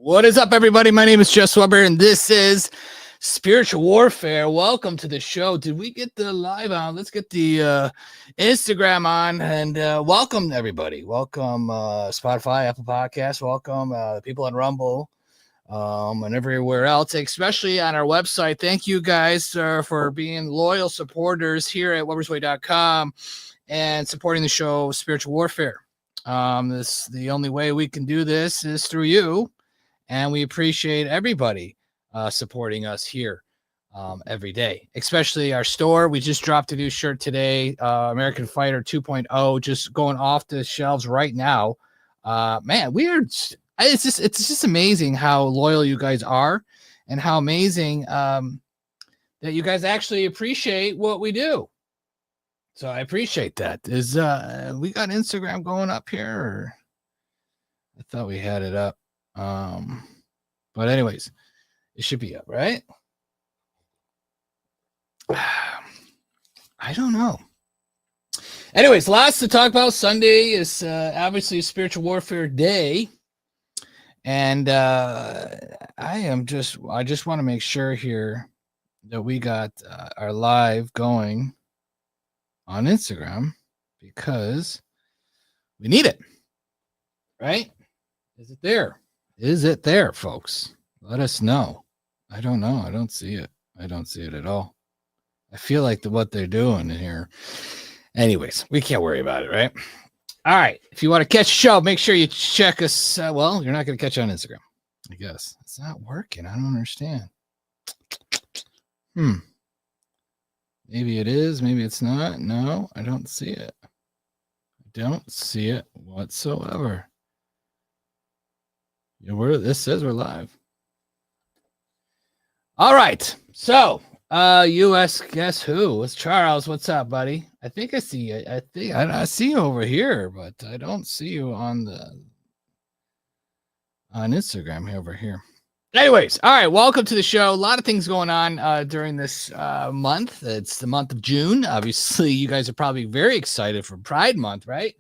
What is up, everybody? My name is Jess Weber, and this is Spiritual Warfare. Welcome to the show. Did we get the live on? Let's get the Instagram on, and welcome, everybody. Welcome, Spotify, Apple Podcasts. Welcome, people on Rumble, and everywhere else, especially on our website. Thank you guys for being loyal supporters here at webersway.com and supporting the show, Spiritual Warfare. The only way we can do this is through you. And we appreciate everybody supporting us here every day, especially our store. We just dropped a new shirt today, American Fighter 2.0, just going off the shelves right now. Man, it's just amazing how loyal you guys are and how amazing that you guys actually appreciate what we do. So I appreciate that. We got Instagram going up here? Or I thought we had it up. But anyways, it should be up, right? I don't know. Anyways, lots to talk about. Sunday is obviously Spiritual Warfare Day. And I just want to make sure here that we got our live going on Instagram because we need it, right? Is it there? Is it there, folks? Let us know. I don't know. I don't see it. I don't see it at all. I feel like what they're doing in here. Anyways, we can't worry about it, right? All right. If you want to catch the show, make sure you check us. Well, you're not going to catch it on Instagram, I guess. It's not working. I don't understand. Maybe it is. Maybe it's not. No, I don't see it. I don't see it whatsoever. This says we're live. All right. So, U.S. Guess Who? It's Charles. What's up, buddy? I think I see you. I see you over here, but I don't see you on Instagram over here. Anyways, all right. Welcome to the show. A lot of things going on during this month. It's the month of June. Obviously, you guys are probably very excited for Pride Month, right?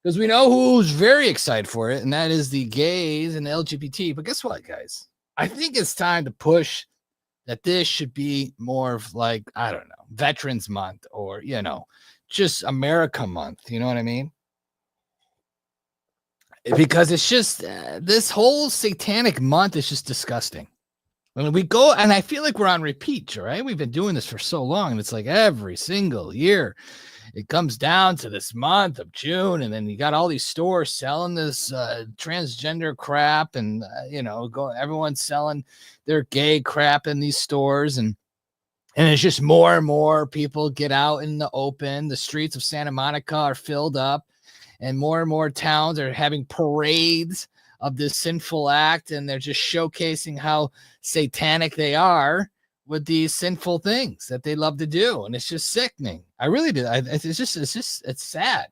Because we know who's very excited for it, and that is the gays and the LGBT. But guess what, guys? I think it's time to push that this should be more of like, I don't know, Veterans Month or, just America Month. You know what I mean? Because it's just this whole satanic month is just disgusting. When we go, and I feel like we're on repeat, right? We've been doing this for so long, and it's like every single year. It comes down to this month of June, and then you got all these stores selling this transgender crap, and everyone's selling their gay crap in these stores, and it's just more and more people get out in the open. The streets of Santa Monica are filled up, and more towns are having parades of this sinful act, and they're just showcasing how satanic they are with these sinful things that they love to do. And it's just sickening. I really do. It's sad.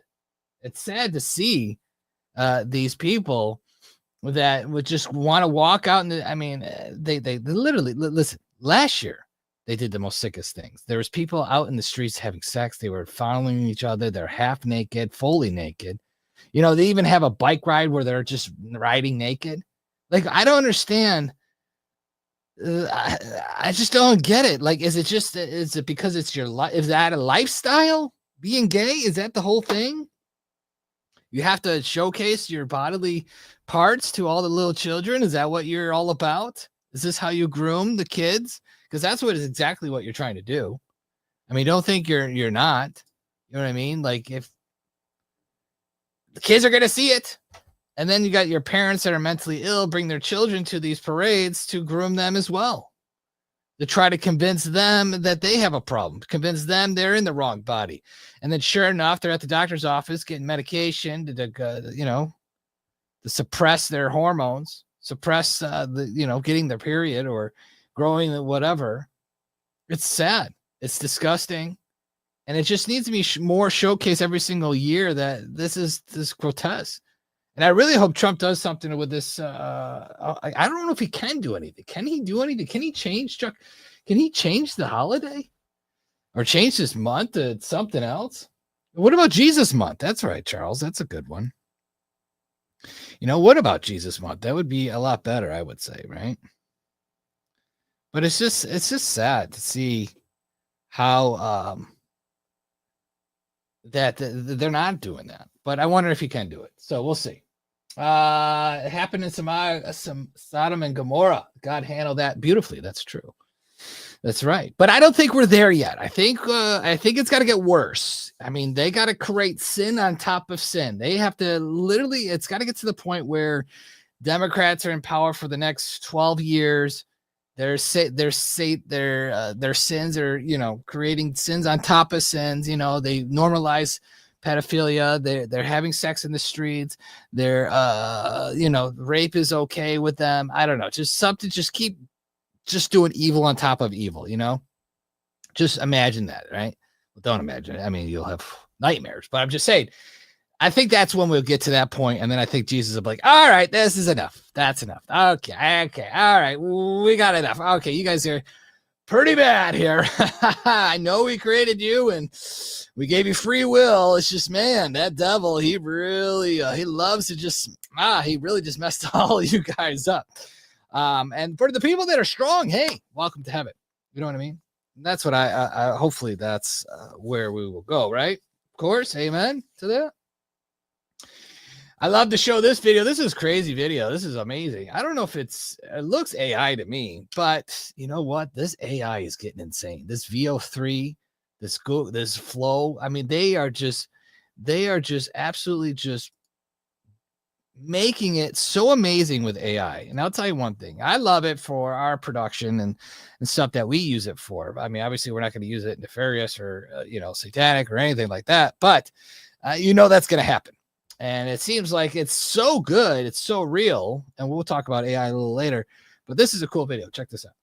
It's sad to see these people that would just want to walk out. They literally, listen, last year they did the most sickest things. There was people out in the streets having sex. They were following each other. They're half naked, fully naked. They even have a bike ride where they're just riding naked. Like, I don't understand. I just don't get it. Like, is it because it's your life? Is that a lifestyle? Being gay? Is that the whole thing? You have to showcase your bodily parts to all the little children. Is that what you're all about? Is this how you groom the kids? Because that's exactly what you're trying to do. I mean, don't think you're not. You know what I mean? Like, if the kids are going to see it, and then you got your parents that are mentally ill bring their children to these parades to groom them as well, to try to convince them that they have a problem, convince them they're in the wrong body. And then sure enough, they're at the doctor's office getting medication to suppress their hormones, suppress getting their period or growing whatever. It's sad. It's disgusting. And it just needs to be more showcased every single year that this is grotesque. And I really hope Trump does something with this. I don't know if he can do anything. Can he do anything? Can he change, Chuck? Can he change the holiday or change this month to something else? What about Jesus month? That's right, Charles. That's a good one. What about Jesus Month? That would be a lot better, I would say, right? But it's just sad to see how that they're not doing that. But I wonder if he can do it. So we'll see. It happened in some Sodom and Gomorrah. God handled that beautifully. That's true. That's right. But I don't think we're there yet. I think it's got to get worse. I mean, they got to create sin on top of sin. They have to literally, it's got to get to the point where Democrats are in power for the next 12 years. Their sins are, creating sins on top of sins. They normalize pedophilia. They're having sex in the streets. They're rape is okay with them. I don't know. Just something, keep doing evil on top of evil, just imagine that, right? Well, don't imagine it. I mean, you'll have nightmares, but I'm just saying, I think that's when we'll get to that point. And then I think Jesus will be like, all right, this is enough. That's enough. Okay. All right. We got enough. Okay. You guys are pretty bad here. I know we created you and we gave you free will. It's just, man, that devil, he really, he loves to he really just messed all you guys up. And for the people that are strong, hey, welcome to heaven. You know what I mean? That's what I hopefully that's where we will go, right? Of course. Amen to that. I love to show this video. This is crazy video. This is amazing. I don't know if it looks AI to me, but you know what? This AI is getting insane. This VO3, this Flow. I mean, they are just absolutely just making it so amazing with AI. And I'll tell you one thing. I love it for our production and stuff that we use it for. I mean, obviously we're not going to use it nefarious or, satanic or anything like that, but that's going to happen. And it seems like it's so good. It's so real. And we'll talk about AI a little later, but this is a cool video. Check this out.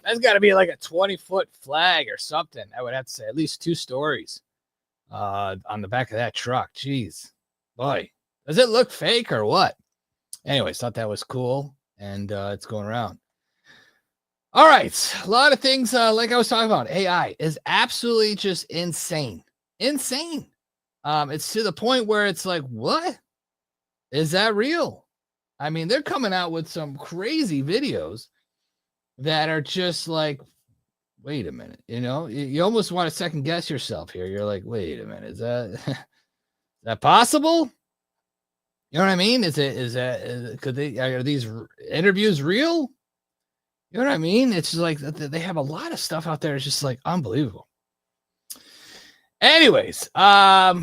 That's got to be like a 20-foot flag or something. I would have to say at least 2 stories on the back of that truck. Jeez, boy, does it look fake or what? Anyways, thought that was cool, and it's going around. All right, a lot of things like I was talking about. AI is absolutely just insane. It's to the point where it's like, what? Is that real? I mean, they're coming out with some crazy videos that are just like, wait a minute, you almost want to second guess yourself here. You're like, wait a minute, is that possible? You know what I mean? Are these interviews real? You know what I mean? It's just like they have a lot of stuff out there. It's just like unbelievable. Anyways, I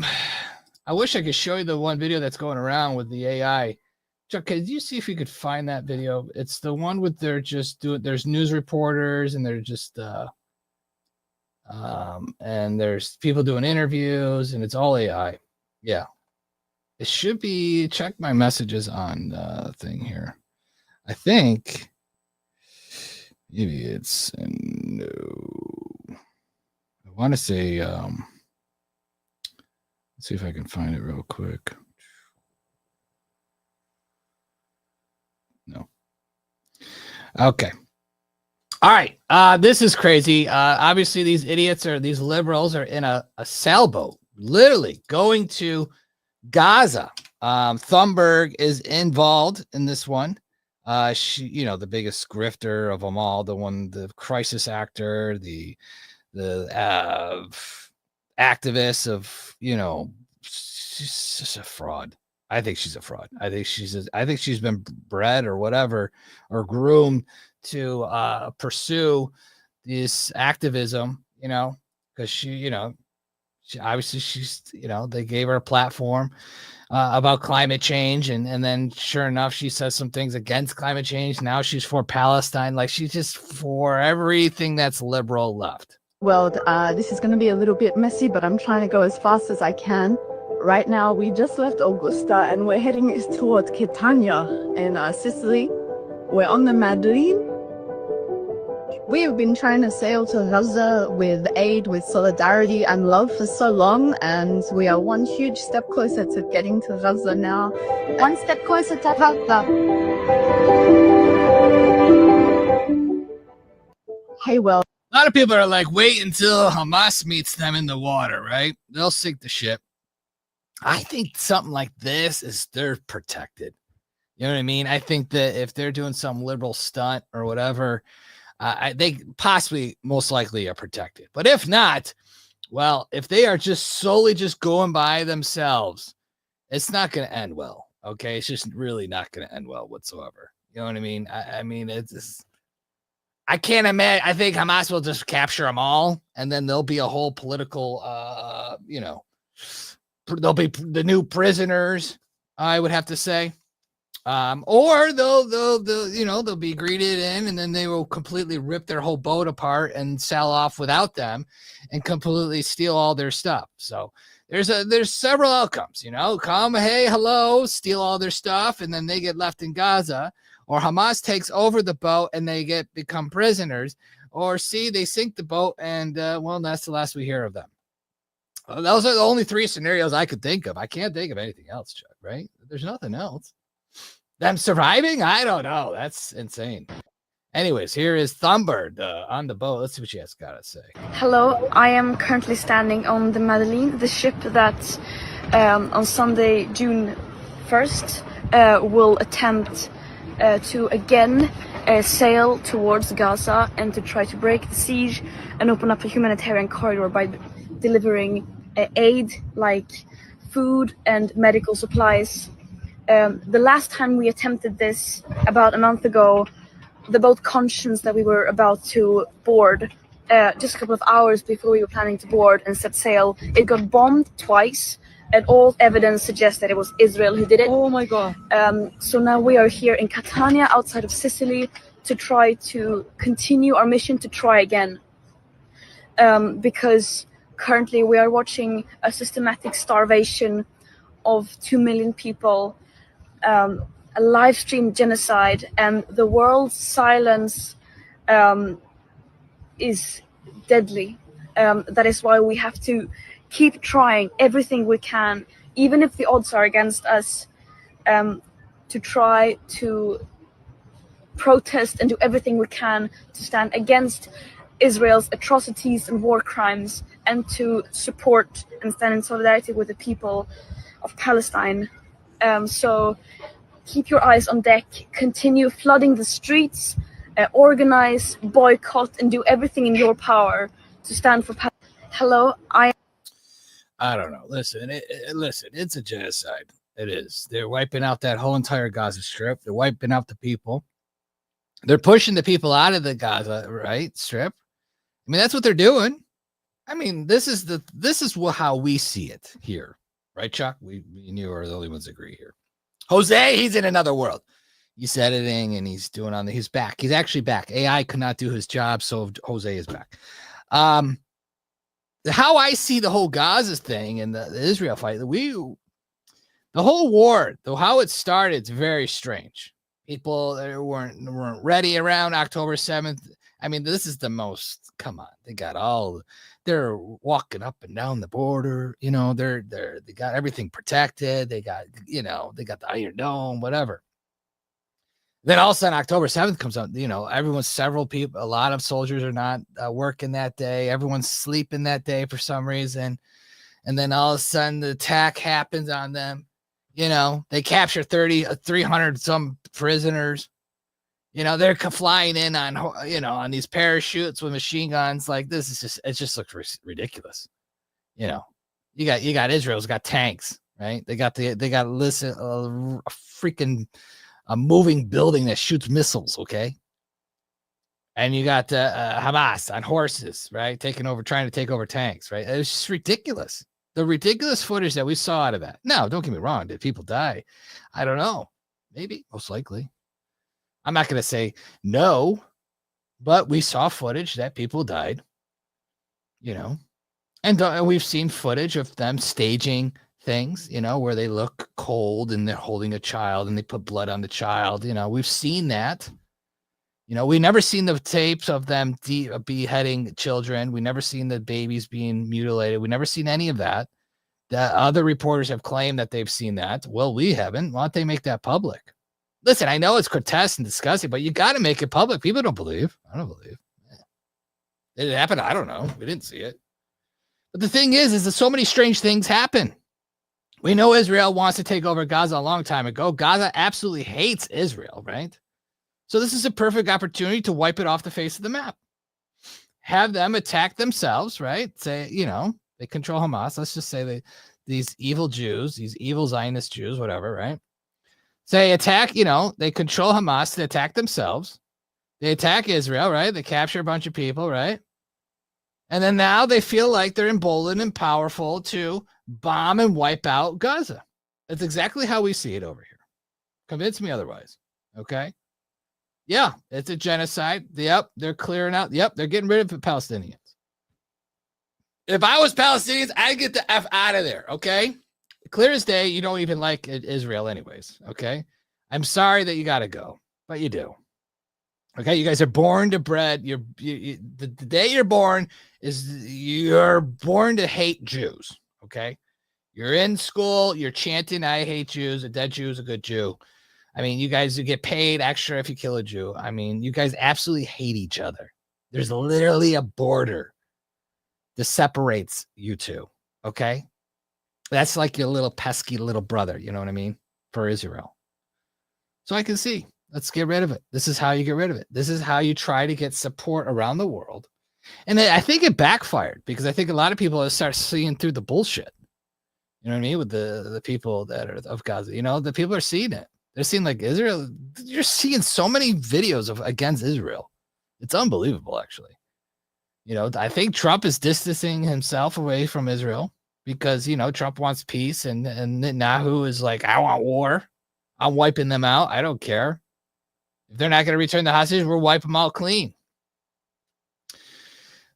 wish I could show you the one video that's going around with the AI. Chuck, could you see if you could find that video? It's the one with there's news reporters and they're just and there's people doing interviews and it's all AI. Yeah. It should be, check my messages on thing here. I think maybe it's no. I want to say let's see if I can find it real quick. No. Okay. All right. This is crazy. Obviously, these liberals are in a sailboat, literally going to Gaza. Thunberg is involved in this one. She, the biggest grifter of them all, the crisis actor, the activist of, she's just a fraud. I think she's a fraud. I think she's been bred or whatever, or groomed to pursue this activism, because she obviously they gave her a platform about climate change. And then sure enough, she says some things against climate change. Now she's for Palestine. Like she's just for everything that's liberal left. Well, this is going to be a little bit messy, but I'm trying to go as fast as I can. Right now, we just left Augusta and we're heading towards Catania in Sicily. We're on the Madeleine. We've been trying to sail to Gaza with aid, with solidarity and love for so long, and we are one huge step closer to getting to Gaza now. One step closer to Gaza. Hey, well. A lot of people are like, wait until Hamas meets them in the water, right? They'll sink the ship. I think something like this is they're protected. You know what I mean? I think that if they're doing some liberal stunt or whatever, they possibly most likely are protected. But if not, well, if they are just solely just going by themselves, it's not going to end well. Okay. It's just really not going to end well whatsoever. You know what I mean? I mean, it's just, I can't imagine. I think Hamas will just capture them all, and then there'll be a whole political, there'll be the new prisoners, I would have to say. Or they'll be greeted in, and then they will completely rip their whole boat apart and sail off without them and completely steal all their stuff. So there's several outcomes, come, hey, hello, steal all their stuff, and then they get left in Gaza, or Hamas takes over the boat and they become prisoners, or C, they sink the boat and that's the last we hear of them. Those are the only three scenarios I could think of. I can't think of anything else, Chuck, right? There's nothing else. Them surviving? I don't know. That's insane. Anyways, here is Thumbird on the boat. Let's see what she has got to say. Hello, I am currently standing on the Madeleine, the ship that on Sunday, June 1st, will attempt to again sail towards Gaza and to try to break the siege and open up a humanitarian corridor by delivering aid like food and medical supplies. The last time we attempted this, about a month ago, the boat Conscience that we were about to board, just a couple of hours before we were planning to board and set sail, it got bombed twice, and all evidence suggests that it was Israel who did it. Oh my God. So now we are here in Catania, outside of Sicily, to try to continue our mission to try again. Because currently we are watching a systematic starvation of 2 million people, a live stream genocide, and the world's silence is deadly. That is why we have to keep trying everything we can, even if the odds are against us, to try to protest and do everything we can to stand against Israel's atrocities and war crimes, and to support and stand in solidarity with the people of Palestine. So keep your eyes on deck, continue flooding the streets, organize, boycott, and do everything in your power to stand for Palestine. Hello, I don't know. Listen, it's a genocide. It is. They're wiping out that whole entire Gaza Strip. They're wiping out the people. They're pushing the people out of the Gaza Strip. I mean, that's what they're doing. I mean, this is how we see it here, right, Chuck? We and you are the only ones that agree here. Jose, he's in another world. He's editing and he's doing he's back. He's actually back. AI could not do his job, so Jose is back. How I see the whole Gaza thing and the Israel fight, the whole war, though how it started, it's very strange. People weren't ready around October 7th. I mean, this is the most, come on, they're walking up and down the border, they got everything protected. They got the Iron Dome, whatever. Then all of a sudden October 7th comes out, several people, a lot of soldiers are not working that day. Everyone's sleeping that day for some reason. And then all of a sudden the attack happens on them. They capture 300 some prisoners. They're flying in on these parachutes with machine guns. Like, it just looks ridiculous. You got Israel's got tanks, right? They got a moving building that shoots missiles. Okay. And you got Hamas on horses, right? Trying to take over tanks, right? It's just ridiculous. The ridiculous footage that we saw out of that. Now, don't get me wrong. Did people die? I don't know. Maybe, most likely. I'm not going to say no, but we saw footage that people died, and we've seen footage of them staging things, where they look cold and they're holding a child and they put blood on the child. We've seen that. We never seen the tapes of them beheading children. We never seen the babies being mutilated. We never seen any of that. The other reporters have claimed that they've seen that. Well, we haven't. Why don't they make that public? Listen, I know it's grotesque and disgusting, but you got to make it public. People don't believe. I don't believe. Did it happen? I don't know. We didn't see it. But the thing is that so many strange things happen. We know Israel wants to take over Gaza a long time ago. Gaza absolutely hates Israel, right? So this is a perfect opportunity to wipe it off the face of the map. Have them attack themselves, right? Say, they control Hamas. Let's just say these evil Jews, these evil Zionist Jews, whatever, right? Say attack, they control Hamas to attack themselves. They attack Israel, right? They capture a bunch of people, right? And then now they feel like they're emboldened and powerful to bomb and wipe out Gaza. That's exactly how we see it over here. Convince me otherwise, okay? Yeah, it's a genocide. Yep, they're clearing out. Yep, they're getting rid of the Palestinians. If I was Palestinians, I'd get the F out of there, okay? Clear as day, you don't even like Israel anyways, okay? I'm sorry that you got to go, but you do. Okay, you guys are born to bred. The day you're born is you're born to hate Jews, okay? You're in school, you're chanting, I hate Jews. A dead Jew is a good Jew. I mean, you guys get paid extra if you kill a Jew. I mean, you guys absolutely hate each other. There's literally a border that separates you two, okay? That's like your little pesky little brother, you know what I mean, for Israel. So I can see. Let's get rid of it. This is how you get rid of it. This is how you try to get support around the world. And I think it backfired because I think a lot of people start seeing through the bullshit. You know what I mean? With the people that are of Gaza, the people are seeing it. They're seeing like Israel. You're seeing so many videos against Israel. It's unbelievable, actually. I think Trump is distancing himself away from Israel because, Trump wants peace and Netanyahu is like, I want war. I'm wiping them out. I don't care. If they're not going to return the hostages, we'll wipe them out clean.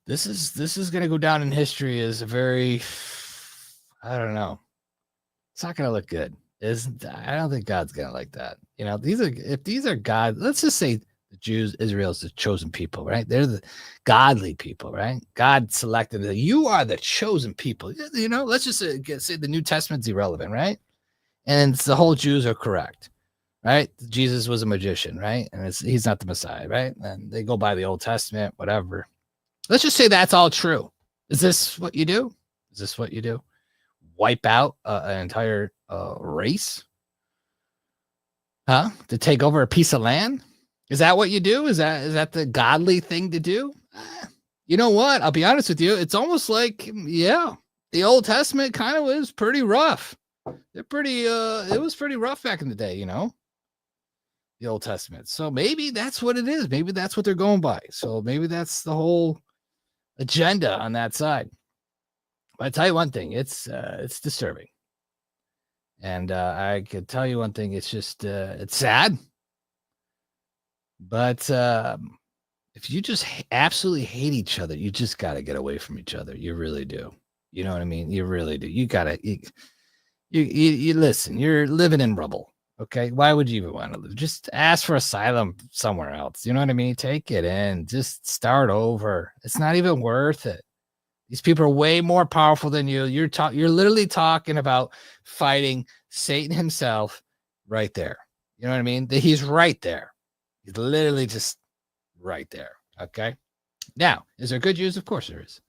This is going to go down in history as a very, I don't know. It's not going to look good. I don't think God's going to like that. If these are God, let's just say the Jews, Israel's the chosen people, right? They're the godly people, right? God selected them. You are the chosen people. Let's just say the New Testament's irrelevant, right? And the whole Jews are correct. Right? Jesus was a magician, right? And he's not the Messiah, right? And they go by the Old Testament, whatever. Let's just say that's all true. Is this what you do? Is this what you do? Wipe out an entire race? Huh? To take over a piece of land? Is that what you do? Is that the godly thing to do? You know what? I'll be honest with you. It's almost like, the Old Testament kind of was pretty rough. It was pretty rough back in the day, the Old Testament. So maybe that's what it is. Maybe that's what they're going by. So maybe that's the whole agenda on that side. But I tell you one thing, it's disturbing. And I could tell you one thing, it's just it's sad. But if you just absolutely hate each other, you just got to get away from each other. You really do. You know what I mean? You really do. You got to you listen, you're living in rubble. Okay, why would you even want to live? Just ask for asylum somewhere else. You know what I mean? Take it in. Just start over. It's not even worth it. These people are way more powerful than you. You're literally talking about fighting Satan himself right there. You know what I mean? He's right there. He's literally just right there. Okay. Now, is there good Jews? Of course there is.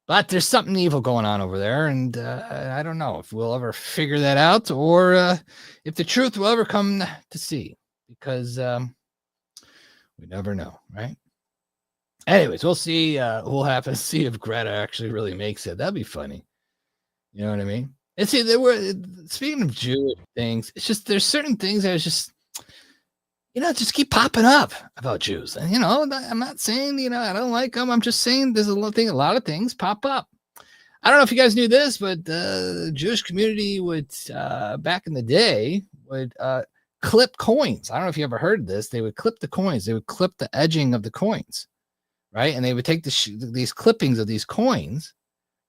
But there's something evil going on over there, and I don't know if we'll ever figure that out or if the truth will ever come to see, because we never know, right? Anyways, we'll see. We'll have to see if Greta actually really makes it. That'd be funny. You know what I mean? And see, speaking of Jewish things, it's just there's certain things that is just, just keep popping up about Jews. And, I'm not saying, I don't like them. I'm just saying there's a lot of things pop up. I don't know if you guys knew this, but the Jewish community would, back in the day, would clip coins. I don't know if you ever heard of this. They would clip the coins. They would clip the edging of the coins, right? And they would take these clippings of these coins,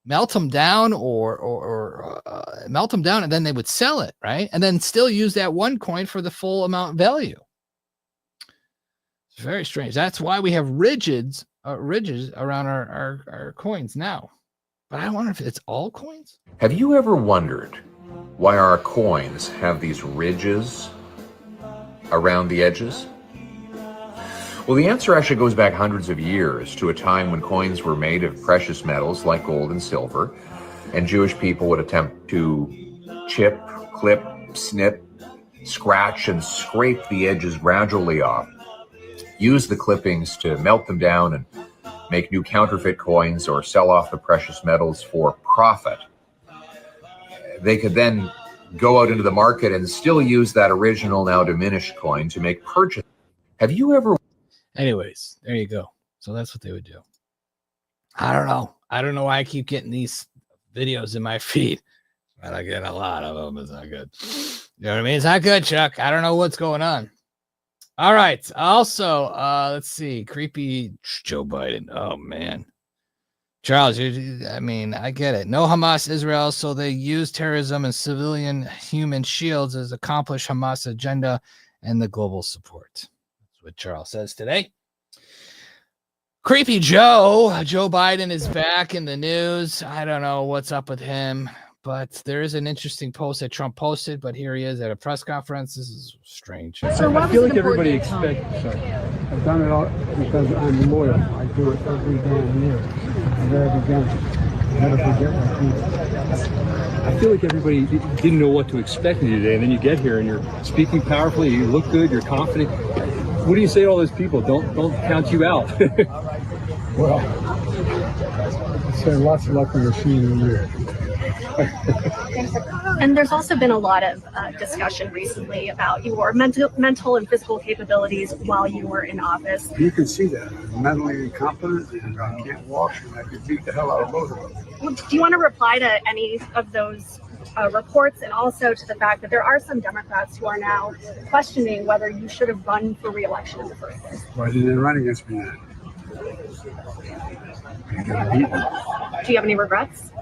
melt them down or melt them down, and then they would sell it, right? And then still use that one coin for the full amount value. It's very strange. That's why we have ridges around our coins now. But I wonder if it's all coins. Have you ever wondered why our coins have these ridges around the edges? Well, the answer actually goes back hundreds of years to a time when coins were made of precious metals like gold and silver, and Jewish people would attempt to chip, clip, snip, scratch, and scrape the edges gradually off, use the clippings to melt them down and make new counterfeit coins or sell off the precious metals for profit. They could then go out into the market and still use that original, now diminished coin to make purchases. Have you ever... Anyways, there you go. So that's what they would do. I don't know. I don't know why I keep getting these videos in my feed, but I get a lot of them. It's not good. You know what I mean? It's not good, Chuck. I don't know what's going on. All right. Also, let's see. Creepy Joe Biden. Oh, man. Charles, I mean, I get it. No Hamas Israel, so they use terrorism and civilian human shields as accomplish Hamas agenda and the global support. That's what Charles says today. Creepy Joe Biden is back in the news. I don't know what's up with him, but there is an interesting post that Trump posted, but here he is at a press conference. This is strange. So I feel like everybody expects. I've done it all because I'm loyal. I do it every damn year. I'm very beginning. Never forget my people. I feel like everybody didn't know what to expect you today, and then you get here and you're speaking powerfully. You look good. You're confident. What do you say to all those people? Don't count you out. Well, I say lots of luck in your senior year. And there's also been a lot of discussion recently about your mental and physical capabilities while you were in office. You can see that. I'm mentally incompetent and I can't walk and I could beat the hell out of both of them. Well, do you want to reply to any of those reports, and also to the fact that there are some Democrats who are now questioning whether you should have run for re-election in the first place? Why didn't they run against me then? You gotta beat them. Do you have any regrets?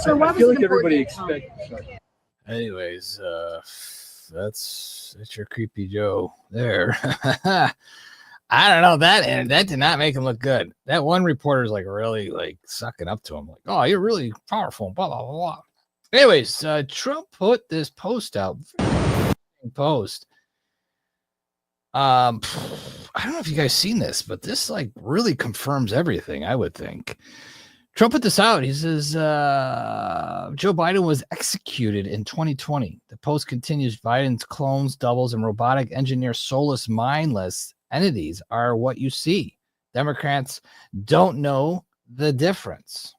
So I feel like everybody expects. Anyways, that's your Creepy Joe there. I don't know, that did not make him look good. That one reporter is like really like sucking up to him, like, oh, you're really powerful, blah blah blah blah. Anyways, Trump put this post out. Post. I don't know if you guys seen this, but this like really confirms everything, I would think. Trump put this out. He says Joe Biden was executed in 2020. The post continues. Biden's clones, doubles, and robotic engineer soulless, mindless entities are what you see. Democrats don't know the difference.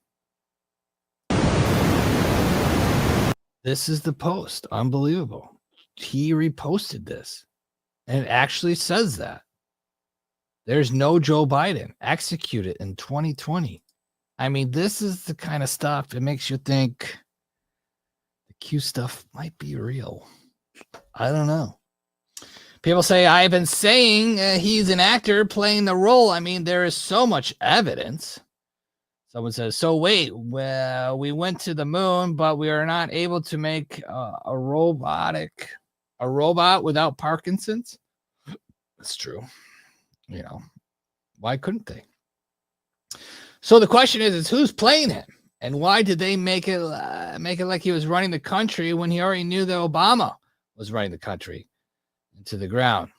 This is the post. Unbelievable. He reposted this. And it actually says that. There's no Joe Biden executed in 2020. I mean, this is the kind of stuff that makes you think the Q stuff might be real. I don't know. People say, I've been saying he's an actor playing the role. I mean, there is so much evidence. Someone says, so wait, well, we went to the moon, but we are not able to make a robot without Parkinson's. That's true. You know, why couldn't they? So the question is who's playing him, and why did they make it like he was running the country when he already knew that Obama was running the country into the ground?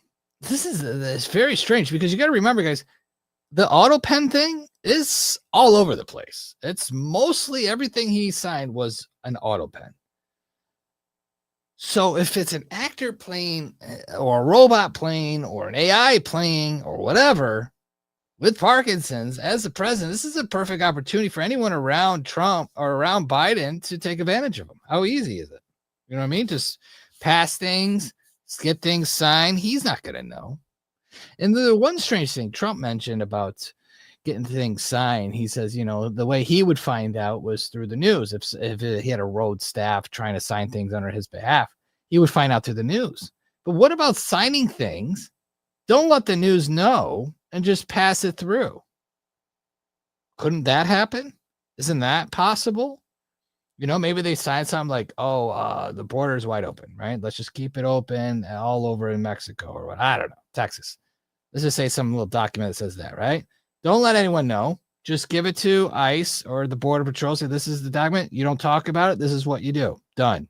This is very strange, because you got to remember, guys, the auto pen thing is all over the place. It's mostly everything he signed was an auto pen. So if it's an actor playing or a robot playing or an AI playing or whatever with Parkinson's as the president, this is a perfect opportunity for anyone around Trump or around Biden to take advantage of him. How easy is it? You know what I mean? Just pass things, skip things, sign. He's not going to know. And the one strange thing Trump mentioned about getting things signed, he says, you know, the way he would find out was through the news. If he had a road staff trying to sign things under his behalf, he would find out through the news. But what about signing things? Don't let the news know and just pass it through. Couldn't that happen? Isn't that possible? You know, maybe they sign something like, the border is wide open, right? Let's just keep it open all over in Mexico or what? I don't know, Texas. Let's just say some little document that says that, right? Don't let anyone know. Just give it to ICE or the Border Patrol. Say, this is the document. You don't talk about it. This is what you do. Done.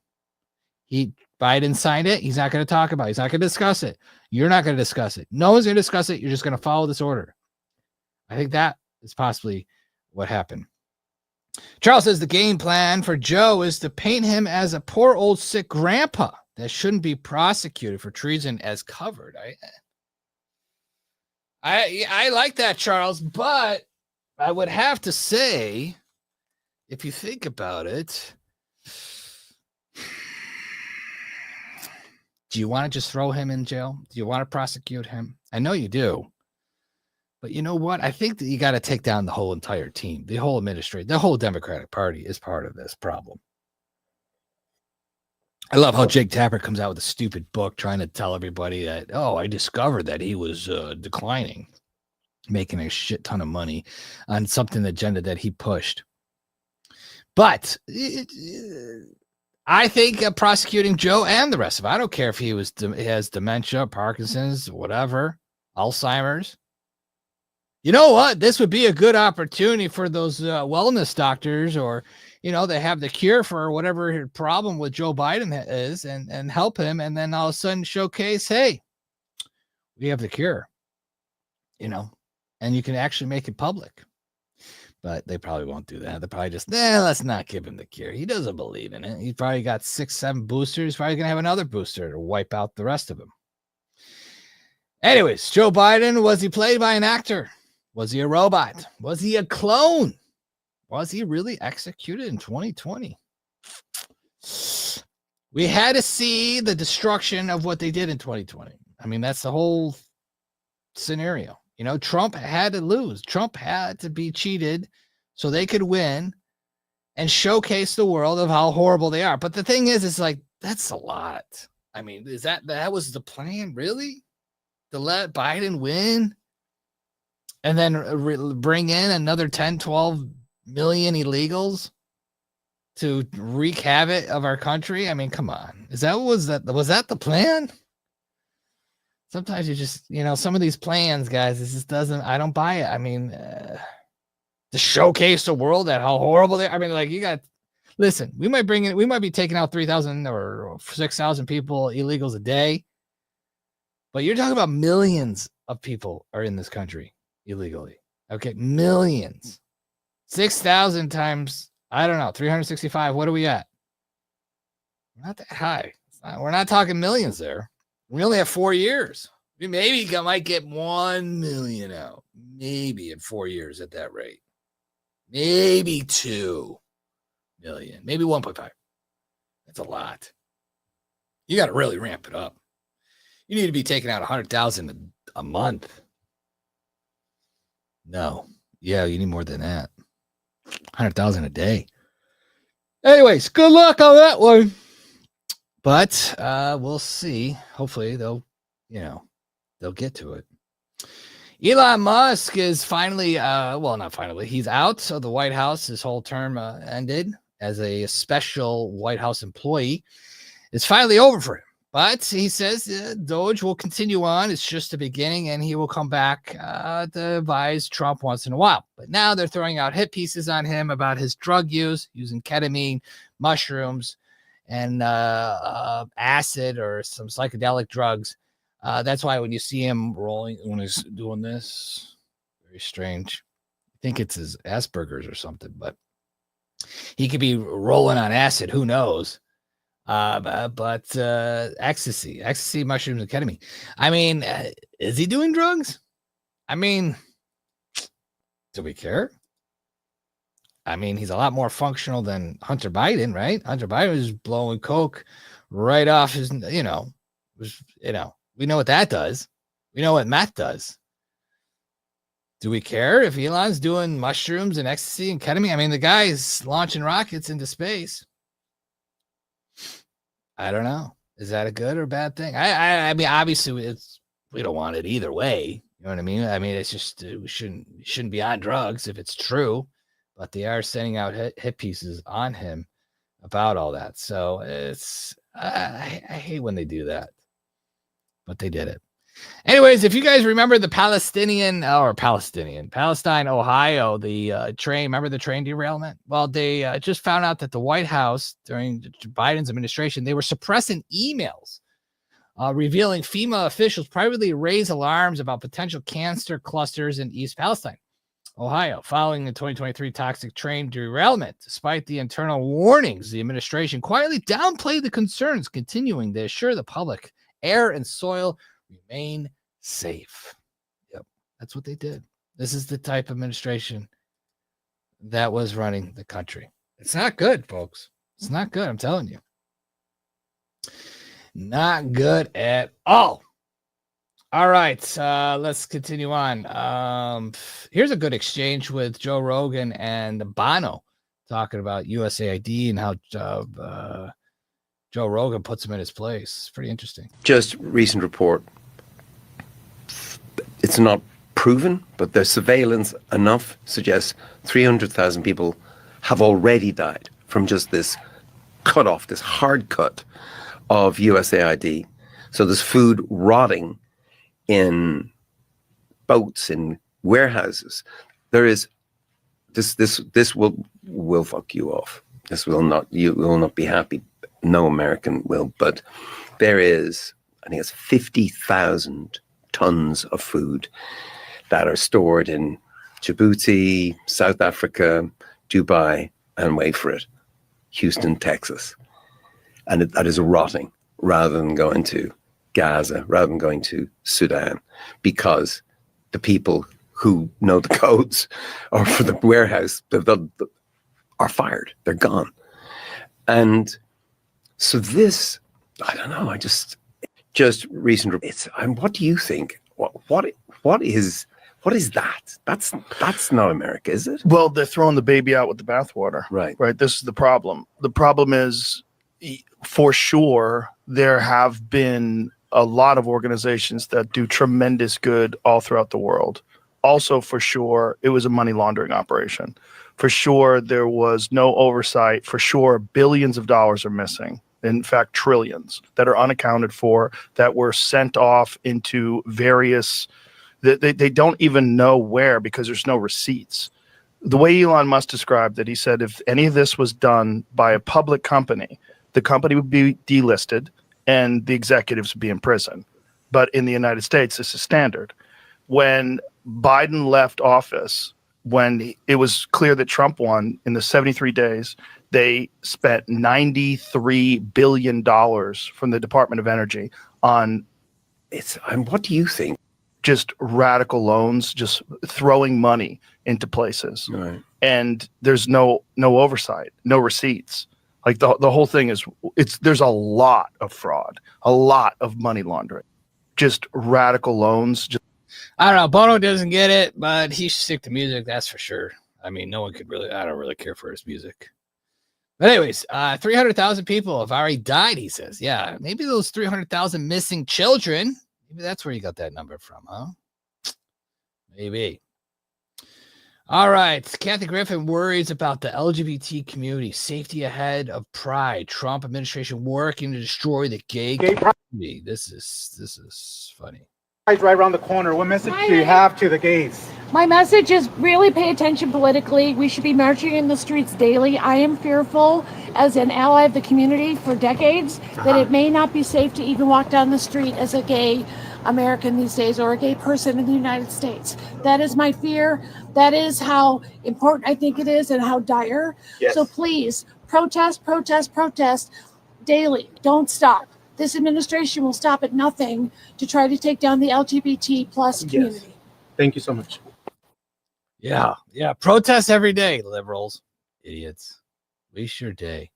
Biden signed it. He's not going to talk about it. He's not going to discuss it. You're not going to discuss it. No one's going to discuss it. You're just going to follow this order. I think that is possibly what happened. Charles says the game plan for Joe is to paint him as a poor old sick grandpa that shouldn't be prosecuted for treason as covered. I like that, Charles, but I would have to say, if you think about it, do you want to just throw him in jail? Do you want to prosecute him? I know you do. But you know what? I think that you got to take down the whole entire team, the whole administration, the whole Democratic Party is part of this problem. I love how Jake Tapper comes out with a stupid book trying to tell everybody that, oh, I discovered that he was declining, making a shit ton of money on something agenda that he pushed. But I think prosecuting Joe and the rest of it, I don't care if he has dementia, Parkinson's, whatever, Alzheimer's. You know what? This would be a good opportunity for those wellness doctors, or, you know, they have the cure for whatever problem with Joe Biden is, and help him. And then all of a sudden showcase, hey, we have the cure, you know, and you can actually make it public. But they probably won't do that. They're probably just, let's not give him the cure. He doesn't believe in it. He's probably got 6-7 boosters. He's probably going to have another booster to wipe out the rest of them. Anyways, Joe Biden, was he played by an actor? Was he a robot? Was he a clone? Was he really executed in 2020? We had to see the destruction of what they did in 2020. I mean, that's the whole scenario. You know, Trump had to lose. Trump had to be cheated so they could win and showcase the world of how horrible they are. But the thing is, it's like, that's a lot. I mean, that was the plan, really? To let Biden win and then bring in another 10, 12 million illegals to wreak havoc of our country? I mean, come on. Was that the plan? Sometimes you just, you know, some of these plans, guys, this just doesn't, I don't buy it. I mean, to showcase the world at how horrible they are. I mean, like, listen, we might be taking out 3,000 or 6,000 people, illegals a day, but you're talking about millions of people are in this country illegally. Okay. Millions. 6,000 times, I don't know, 365. What are we at? Not that high. We're not talking millions there. We only have 4 years. We maybe might get 1 million out. Maybe in 4 years at that rate. Maybe 2 million. Maybe 1.5. That's a lot. You got to really ramp it up. You need to be taking out 100,000 a month. No. Yeah, you need more than that. 100,000 a day. Anyways, good luck on that one. But we'll see. Hopefully they'll get to it. Elon Musk is finally, not finally, he's out. So the White House, his whole term ended as a special White House employee. It's finally over for him. But he says Doge will continue on. It's just the beginning, and he will come back to advise Trump once in a while. But now they're throwing out hit pieces on him about his drug use, using ketamine, mushrooms, and acid or some psychedelic drugs. That's why when you see him rolling, when he's doing this, very strange. I think it's his Asperger's or something, but he could be rolling on acid. Who knows? But ecstasy, mushrooms, and ketamine. I mean, is he doing drugs? I mean, do we care? I mean, he's a lot more functional than Hunter Biden, right? Hunter Biden was blowing coke right off his, we know what that does. We know what meth does. Do we care if Elon's doing mushrooms and ecstasy and ketamine? I mean, the guy's launching rockets into space. I don't know. Is that a good or bad thing? I mean, obviously, we don't want it either way. You know what I mean? I mean, it's just we shouldn't be on drugs if it's true, but they are sending out hit pieces on him about all that. So it's I hate when they do that, but they did it. Anyways, if you guys remember the Palestine, Ohio, the train, remember the train derailment? Well, they just found out that the White House during Biden's administration, they were suppressing emails revealing FEMA officials privately raised alarms about potential cancer clusters in East Palestine, Ohio, following the 2023 toxic train derailment. Despite the internal warnings, the administration quietly downplayed the concerns, continuing to assure the public air and soil remain safe. Yep, that's what they did. This is the type of administration that was running the country. It's not good, folks. It's not good. I'm telling you. Not good at all. All right, let's continue on. Here's a good exchange with Joe Rogan and Bono talking about USAID and how Joe Rogan puts him in his place. It's pretty interesting. Just recent report. It's not proven, but the surveillance enough suggests 300,000 people have already died from just this cut off, this hard cut of USAID. So there's food rotting in boats, in warehouses. There is this will fuck you off. This will not, you will not be happy. No American will, but there is, I think it's 50,000 tons of food that are stored in Djibouti, South Africa, Dubai, and wait for it, Houston, Texas. And that is rotting rather than going to Gaza, rather than going to Sudan, because the people who know the codes or for the warehouse are fired. They're gone. And so this, I don't know, just recent. What do you think? What is that? That's not America, is it? Well, they're throwing the baby out with the bathwater. Right. Right. This is the problem. The problem is, for sure, there have been a lot of organizations that do tremendous good all throughout the world. Also, for sure, it was a money laundering operation. For sure, there was no oversight. For sure, billions of dollars are missing. In fact, trillions that are unaccounted for, that were sent off into various, they don't even know where because there's no receipts. The way Elon Musk described it, he said if any of this was done by a public company, the company would be delisted and the executives would be in prison. But in the United States, this is standard. When Biden left office, when it was clear that Trump won, in the 73 days, they spent $93 billion from the Department of Energy on And what do you think? just radical loans, just throwing money into places. Right. And there's no oversight, no receipts. Like the whole thing is, there's a lot of fraud, a lot of money laundering, just radical loans. I don't know. Bono doesn't get it, but he should stick to music. That's for sure. I mean, no one could really, I don't really care for his music. But anyways, 300,000 people have already died, he says. Yeah, maybe those 300,000 missing children, maybe that's where you got that number from, huh? Maybe. All right. Kathy Griffin worries about the LGBT community. Safety ahead of pride. Trump administration working to destroy the gay community. This is funny. Right around the corner. What message do you have to the gays? My message is really pay attention politically. We should be marching in the streets daily. I am fearful, as an ally of the community for decades, that it may not be safe to even walk down the street as a gay American these days, or a gay person in the United States. That is my fear. That is how important I think it is, and how dire. Yes. So please, protest daily. Don't stop. This administration will stop at nothing to try to take down the LGBT plus community. Yes. Thank you so much. Yeah. Protest every day, liberals. Idiots. Waste your day.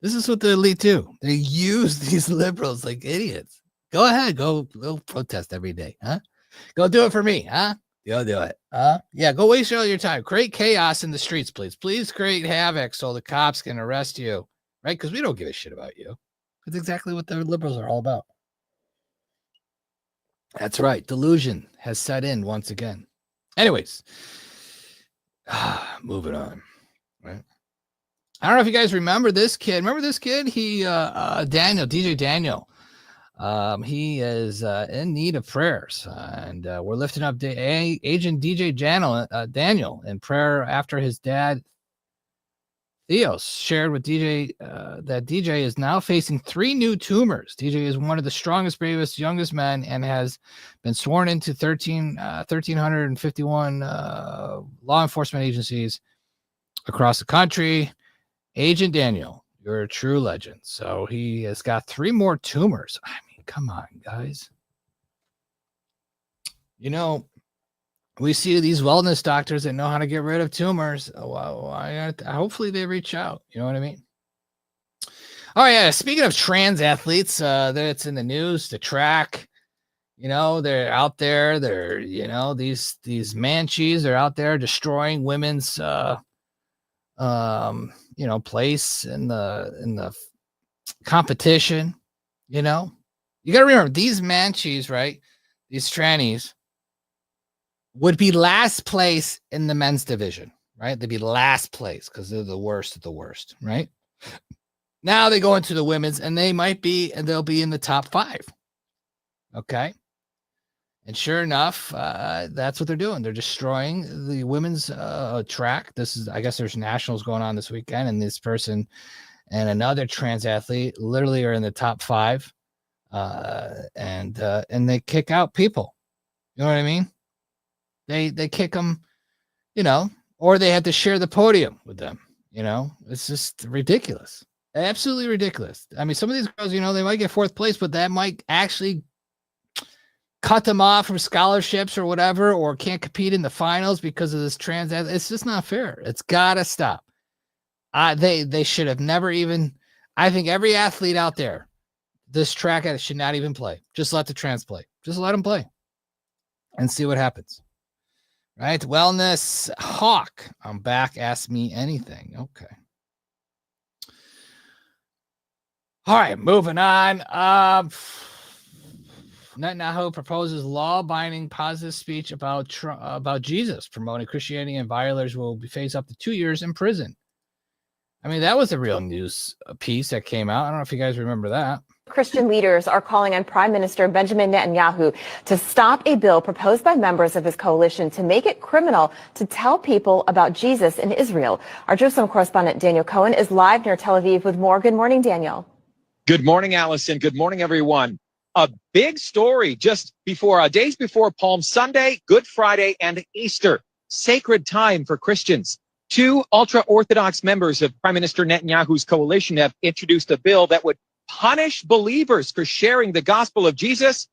This is what the elite do. They use these liberals like idiots. Go ahead. Go protest every day. Huh? Go do it for me. Huh? Go do it. Yeah, go waste all your time. Create chaos in the streets, please. Please create havoc so the cops can arrest you. Right? Because we don't give a shit about you. That's exactly what the liberals are all about. That's right. Delusion has set in once again. Anyways, moving on. Right. I don't know if you guys remember this kid. Remember this kid? He, DJ Daniel. He is in need of prayers, and we're lifting up Agent DJ Daniel in prayer after his dad Theos shared with DJ that DJ is now facing 3 new tumors. DJ is one of the strongest, bravest, youngest men and has been sworn into 1,351 law enforcement agencies across the country. Agent Daniel, you're a true legend. So he has got 3 more tumors. I mean, come on, guys. You know, we see these wellness doctors that know how to get rid of tumors. Hopefully they reach out. You know what I mean? Oh, yeah. Speaking of trans athletes, that's in the news, the track, you know, they're out there. They're, you know, these manchies are out there destroying women's, you know, place in the competition. You know, you got to remember these manchies, right? These trannies would be last place in the men's division, right? They'd be last place because they're the worst of the worst, right? Now they go into the women's and they'll be in the top 5. Okay. And sure enough, that's what they're doing. They're destroying the women's track. I guess there's nationals going on this weekend, and this person and another trans athlete literally are in the top 5. And they kick out people. You know what I mean? They kick them, you know, or they have to share the podium with them. You know, it's just ridiculous. Absolutely ridiculous. I mean, some of these girls, you know, they might get 4th place, but that might actually cut them off from scholarships or whatever, or can't compete in the finals because of this trans. It's just not fair. It's got to stop. They should have never even. I think every athlete out there, this track should not even play. Just let the trans play. Just let them play and see what happens. Right? Wellness Hawk. I'm back. Ask me anything. Okay. All right. Moving on. Netanyahu proposes law-binding positive speech about Jesus, promoting Christianity, and violators will face up to 2 years in prison. I mean, that was a real news piece that came out. I don't know if you guys remember that. Christian leaders are calling on Prime Minister Benjamin Netanyahu to stop a bill proposed by members of his coalition to make it criminal to tell people about Jesus in Israel. Our Jerusalem correspondent Daniel Cohen is live near Tel Aviv with more. Good morning, Daniel. Good morning, Allison. Good morning, everyone. A big story just before days before Palm Sunday, Good Friday, and Easter. Sacred time for Christians. 2 ultra-Orthodox members of Prime Minister Netanyahu's coalition have introduced a bill that would punish believers for sharing the gospel of Jesus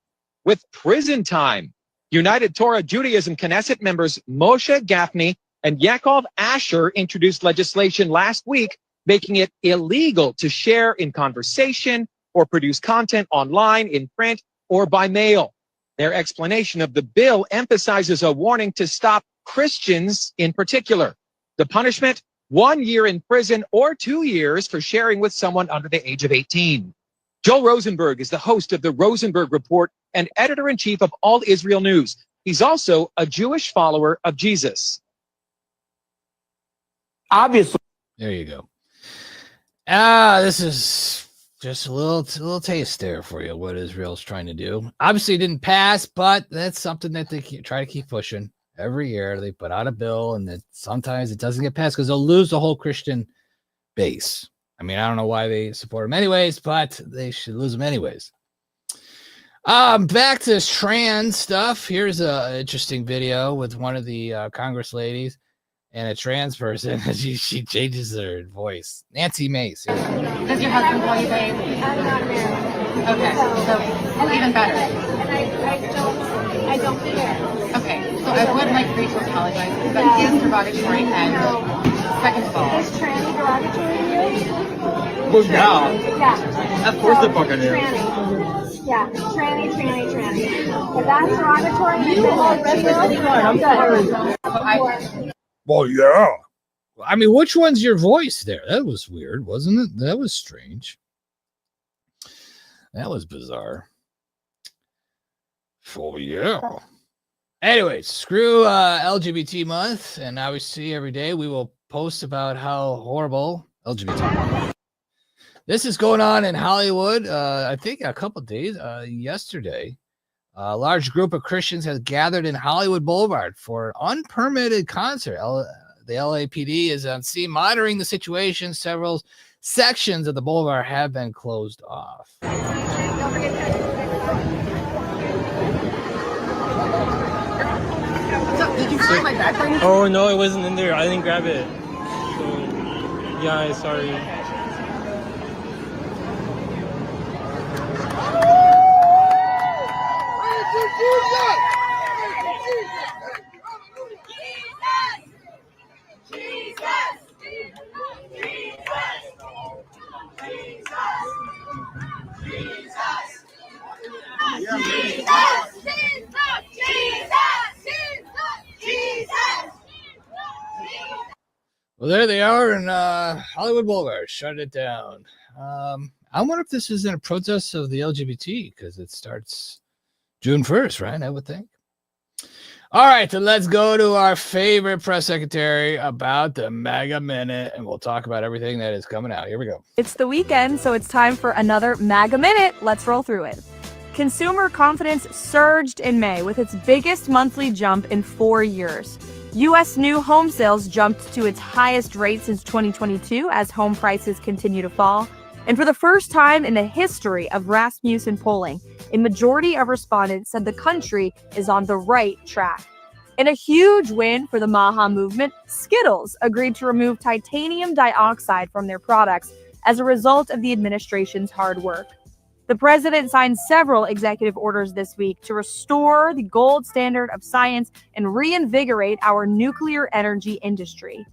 with prison time. United Torah Judaism Knesset members Moshe Gafni and Yaakov Asher introduced legislation last week, making it illegal to share in conversation or produce content online, in print, or by mail. Their explanation of the bill emphasizes a warning to stop Christians in particular. The punishment, 1 year in prison or 2 years for sharing with someone under the age of 18. Joel Rosenberg is the host of the Rosenberg Report and editor-in-chief of All Israel News. He's also a Jewish follower of Jesus. Obviously. There you go. This is just a little taste there for you, what Israel's trying to do. Obviously it didn't pass, but that's something that they try to keep pushing. Every year they put out a bill, and that sometimes it doesn't get passed because they'll lose the whole Christian base. I mean, I don't know why they support them anyways, but they should lose them anyways. Back to this trans stuff. Here's an interesting video with one of the Congress ladies and a trans person. she changes her voice. Nancy Mace. Does your husband call you babe? I'm not married. Okay, so even better. And I don't care. Okay, so I would like for you to apologize because that is derogatory. And second of all, is tranny derogatory to you? Well, yeah. Yeah. Of course the fucking is. Tranny. Yeah, tranny. If that's derogatory, you already Well, yeah. I mean, which one's your voice there? That was weird, wasn't it? That was strange. That was bizarre. Oh, yeah. Anyways, screw LGBT month. And obviously every day we will post about how horrible LGBT month. This is going on in Hollywood. I think a couple days yesterday. A large group of Christians has gathered in Hollywood Boulevard for an unpermitted concert. The LAPD is on scene monitoring the situation. Several sections of the boulevard have been closed off. Did you find my bag? Oh no, it wasn't in there. I didn't grab it. So yeah, sorry. Well, there they are in Hollywood Boulevard. Shut it down. I wonder if this is in a protest of the LGBT because it starts June 1st, right? I would think. All right, so let's go to our favorite press secretary about the MAGA Minute, and we'll talk about everything that is coming out. Here we go. It's the weekend, so it's time for another MAGA Minute. Let's roll through it. Consumer confidence surged in May with its biggest monthly jump in 4 years. U.S. new home sales jumped to its highest rate since 2022 as home prices continue to fall. And for the first time in the history of Rasmussen polling, a majority of respondents said the country is on the right track. In a huge win for the MAHA movement, Skittles agreed to remove titanium dioxide from their products as a result of the administration's hard work. The president signed several executive orders this week to restore the gold standard of science and reinvigorate our nuclear energy industry.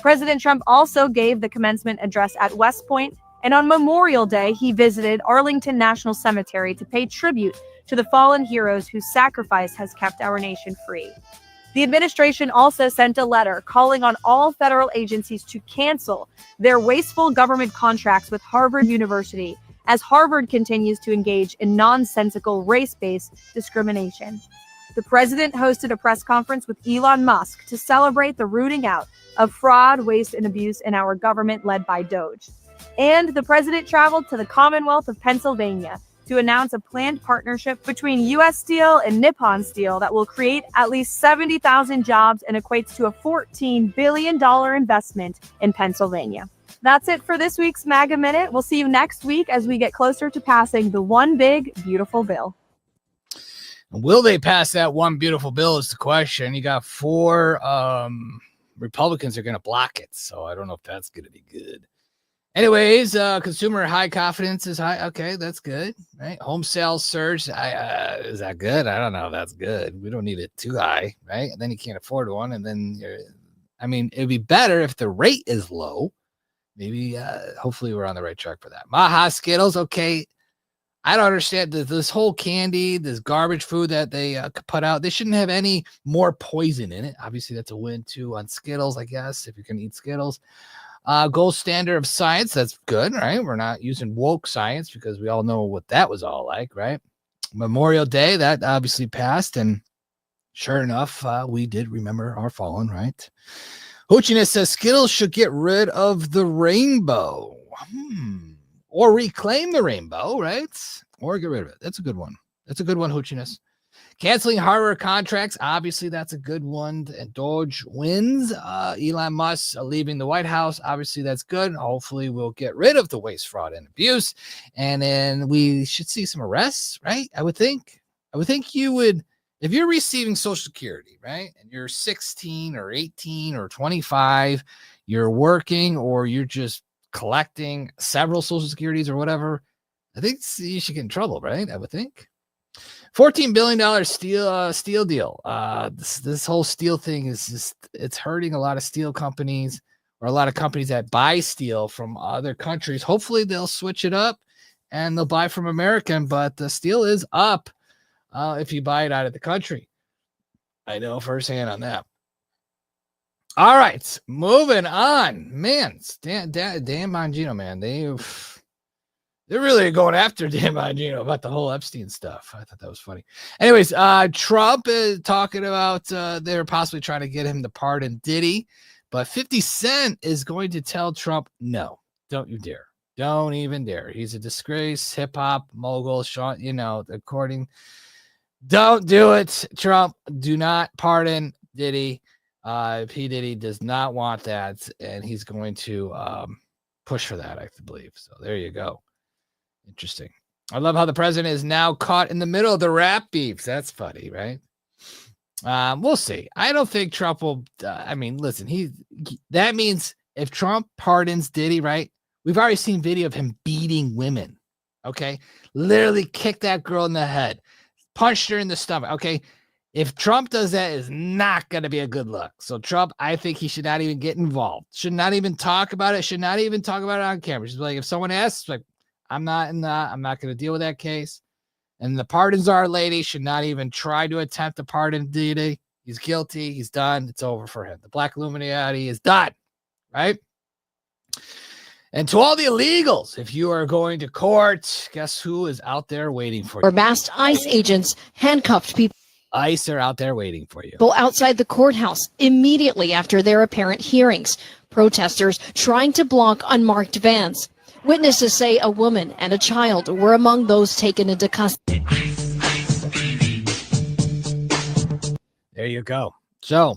President Trump also gave the commencement address at West Point, and on Memorial Day, he visited Arlington National Cemetery to pay tribute to the fallen heroes whose sacrifice has kept our nation free. The administration also sent a letter calling on all federal agencies to cancel their wasteful government contracts with Harvard University, as Harvard continues to engage in nonsensical race-based discrimination. The president hosted a press conference with Elon Musk to celebrate the rooting out of fraud, waste, and abuse in our government led by Doge. And the president traveled to the Commonwealth of Pennsylvania to announce a planned partnership between U.S. Steel and Nippon Steel that will create at least 70,000 jobs and equates to a $14 billion investment in Pennsylvania. That's it for this week's MAGA Minute. We'll see you next week as we get closer to passing the one big, beautiful bill. Will they pass that one beautiful bill is the question. You got 4 Republicans are going to block it, so I don't know if that's going to be good. Anyways, consumer high confidence is high. Okay, that's good, right? Home sales surge. Is that good? I don't know if that's good. We don't need it too high, right? And then you can't afford one. And then, it'd be better if the rate is low. Maybe, hopefully we're on the right track for that. MAHA Skittles, okay. I don't understand this whole candy, this garbage food that they put out. They shouldn't have any more poison in it. Obviously, that's a win, too, on Skittles, I guess, if you're going to eat Skittles. Gold standard of science, that's good, right? We're not using woke science because we all know what that was all like, right? Memorial Day, that obviously passed, and sure enough, we did remember our fallen, right? Hoochiness says Skittles should get rid of the rainbow. Or reclaim the rainbow, right? Or get rid of it. That's a good one. That's a good one, Hoochiness. Canceling hardware contracts, obviously that's a good one. And Doge wins. Elon Musk leaving the White House, obviously that's good. Hopefully we'll get rid of the waste, fraud, and abuse. And then we should see some arrests, right? I would think you would, if you're receiving Social Security, right? And you're 16 or 18 or 25, you're working or you're just collecting several Social Securities or whatever, I think you should get in trouble, right? I would think. $14 billion steel deal. This whole steel thing is just, it's hurting a lot of steel companies or a lot of companies that buy steel from other countries. Hopefully they'll switch it up and they'll buy from American, but the steel is up if you buy it out of the country. I know firsthand on that. All right, moving on. Man, Dan Bongino, man, they're really going after Dan Bongino about the whole Epstein stuff. I thought that was funny. Anyways, Trump is talking about they're possibly trying to get him to pardon Diddy, but 50 Cent is going to tell Trump, no, don't you dare. Don't even dare. He's a disgrace, hip hop mogul. Sean, don't do it. Trump, do not pardon Diddy. P. Diddy does not want that, and he's going to push for that, I believe. So there you go. Interesting. I love how the president is now caught in the middle of the rap beefs. That's funny, right? We'll see. I don't think Trump will. Listen, that means if Trump pardons Diddy, right? We've already seen video of him beating women. Okay, literally kicked that girl in the head, punched her in the stomach. Okay, if Trump does that, it's not going to be a good look. So Trump, I think he should not even get involved. Should not even talk about it. Should not even talk about it on camera. Just like if someone asks, like, I'm not going to deal with that case. And the pardon czar lady should not even try to attempt to pardon Diddy. He's guilty. He's done. It's over for him. The Black Illuminati is done, right? And to all the illegals, if you are going to court, guess who is out there waiting for you? Or masked ICE agents handcuffed people. ICE are out there waiting for you. Outside the courthouse immediately after their apparent hearings. Protesters trying to block unmarked vans. Witnesses say a woman and a child were among those taken into custody. There you go. So,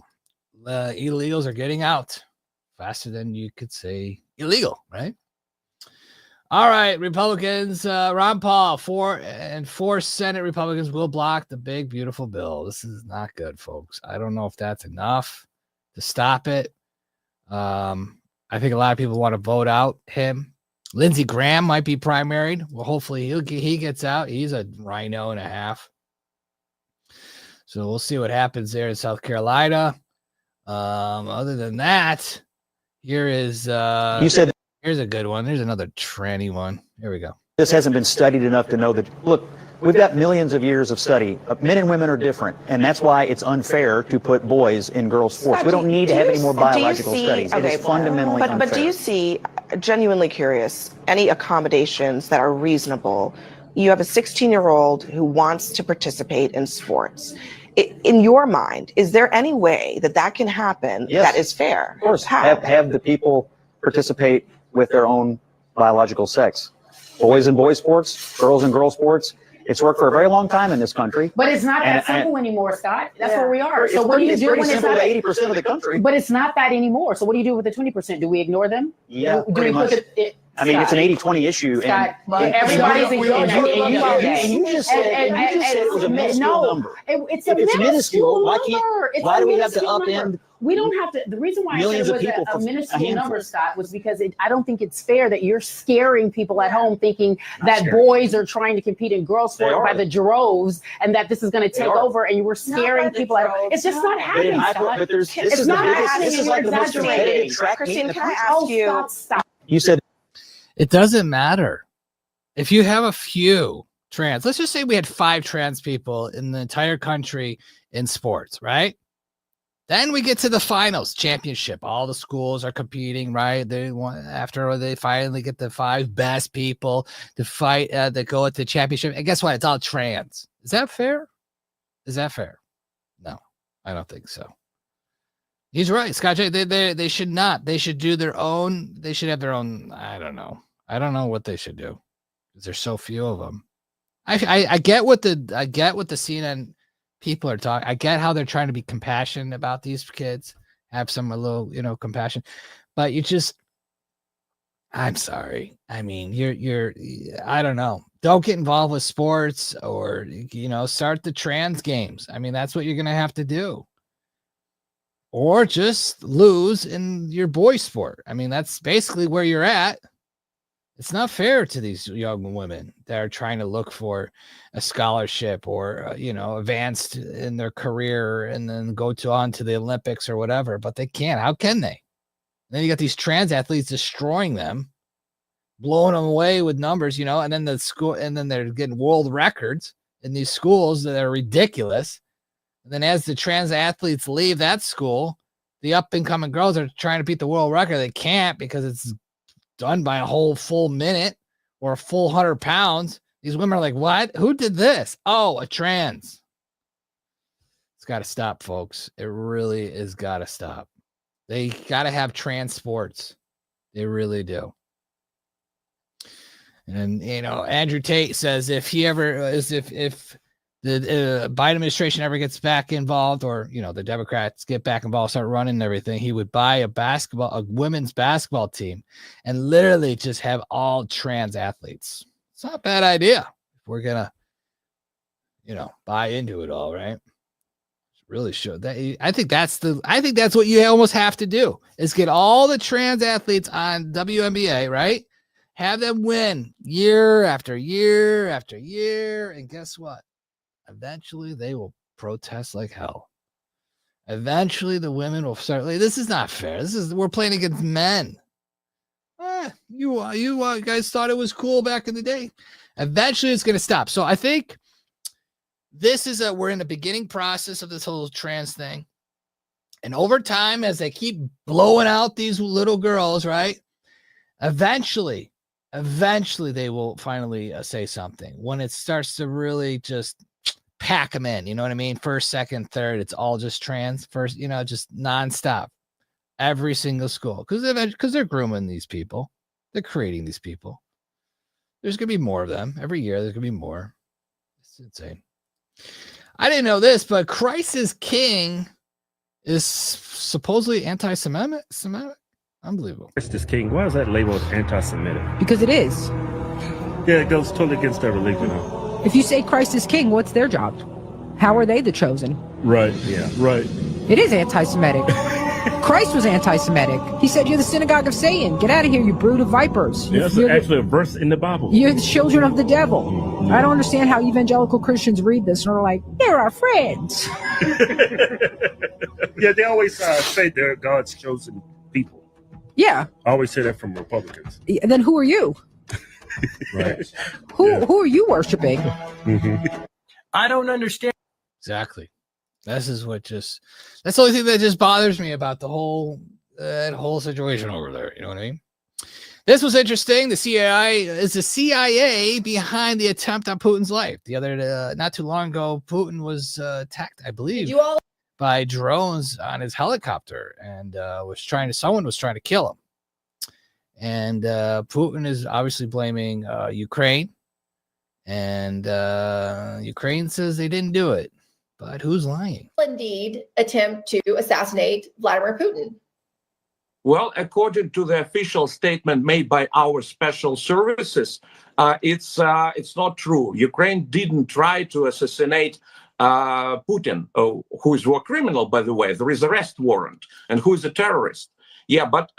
illegals are getting out faster than you could say illegal, right? All right, Republicans, Ron Paul, 4 Senate Republicans will block the big, beautiful bill. This is not good, folks. I don't know if that's enough to stop it. I think a lot of people want to vote out him. Lindsey Graham might be primaried. Well, hopefully he gets out. He's a rhino and a half. So we'll see what happens there in South Carolina. Other than that, here's a good one. There's another tranny one. Here we go. This hasn't been studied enough to know that, look, we've got millions of years of study. Men and women are different, and that's why it's unfair to put boys in girls' sports. We don't need to have any more biological studies. It is fundamentally unfair. But do you see, genuinely curious, any accommodations that are reasonable? You have a 16-year-old who wants to participate in sports. In your mind, is there any way that can happen that is fair? Of course. Have the people participate with their own biological sex. Boys in boys sports, girls in girls sports. It's worked for a very long time in this country. But it's not that simple anymore, Scott. That's where we are. So what do you do when it's not 80% of the country? But it's not that anymore. So what do you do with the 20%? Do we ignore them? Yeah, pretty much. It's an 80-20 issue. Scott, everybody's ignoring it. And you just said it was a minuscule number. It's a minuscule number. Why do we have to upend? We don't have to. The reason why I said it was a minuscule number, Scott, was because I don't think it's fair that you're scaring people at home thinking that boys are trying to compete in girls' sport by the droves and that this is going to take over, and you were scaring people at home. It's just not happening, Scott. It's not happening. You're exaggerating. Christine, can I ask you? Stop. You said it doesn't matter if you have a few trans. Let's just say we had 5 trans people in the entire country in sports, right? Then we get to the finals, championship. All the schools are competing, right? They want after they finally get the 5 best people to fight that go at the championship. And guess what? It's all trans. Is that fair? Is that fair? No, I don't think so. He's right, Scott J. They should not. They should do their own. They should have their own. I don't know. I don't know what they should do because there's so few of them. I get what the CNN people are talking. I get how they're trying to be compassionate about these kids, have a little, compassion, but I'm sorry. I mean, you're, I don't know. Don't get involved with sports or, start the trans games. I mean, that's what you're going to have to do. Or just lose in your boy sport. I mean, that's basically where you're at. It's not fair to these young women that are trying to look for a scholarship or, advanced in their career and then go on to the Olympics or whatever, but they can't. How can they? And then you got these trans athletes destroying them, blowing them away with numbers, and then they're getting world records in these schools that are ridiculous. And then as the trans athletes leave that school, the up and coming girls are trying to beat the world record. They can't because it's done by a whole full minute or a full 100 pounds. These women are like, what? Who did this? Oh, a trans. It's got to stop, folks. It really is got to stop. They got to have trans sports. They really do. And Andrew Tate says if he ever if the Biden administration ever gets back involved, or the Democrats get back involved, start running and everything, he would buy a women's basketball team and literally just have all trans athletes. It's not a bad idea if we're gonna buy into it all, right? Really should that. I think that's what you almost have to do, is get all the trans athletes on WNBA, right? Have them win year after year after year, and guess what? Eventually they will protest like hell. Eventually the women will start like, this is not fair. We're playing against men. You guys thought it was cool back in the day. Eventually it's going to stop. So I think this is we're in the beginning process of this whole trans thing. And over time, as they keep blowing out these little girls, right? Eventually they will finally say something when it starts to really just pack them in. You know what I mean? First, second, third, it's all just trans. First, just nonstop. Every single school. Because they're grooming these people. They're creating these people. There's going to be more of them. Every year, there's going to be more. It's insane. I didn't know this, but Christ is King is supposedly anti-Semitic. Unbelievable. Christ is King. Why is that labeled anti-Semitic? Because it is. Yeah, it goes totally against their religion. If you say Christ is King, what's their job? How are they the chosen? Right, yeah, right. It is anti-Semitic. Christ was anti-Semitic. He said, you're the synagogue of Satan. Get out of here, you brood of vipers. Yeah, that's actually a verse in the Bible. You're the children of the devil. Mm-hmm. I don't understand how evangelical Christians read this and are like, they're our friends. Yeah, they always say they're God's chosen people. Yeah. I always say that from Republicans. And then who are you? Right. Who are you worshiping? Mm-hmm. I don't understand. Exactly. That's the only thing that just bothers me about the whole situation over there. You know what I mean? This was interesting. The CIA behind the attempt on Putin's life. Not too long ago, Putin was attacked, I believe, by drones on his helicopter, and someone was trying to kill him. And Putin is obviously blaming Ukraine, and Ukraine says they didn't do it. But who's lying? Indeed, attempt to assassinate Vladimir Putin. Well, according to the official statement made by our special services, it's not true. Ukraine didn't try to assassinate Putin, who is a war criminal, by the way. There is arrest warrant, and who is a terrorist. Yeah, but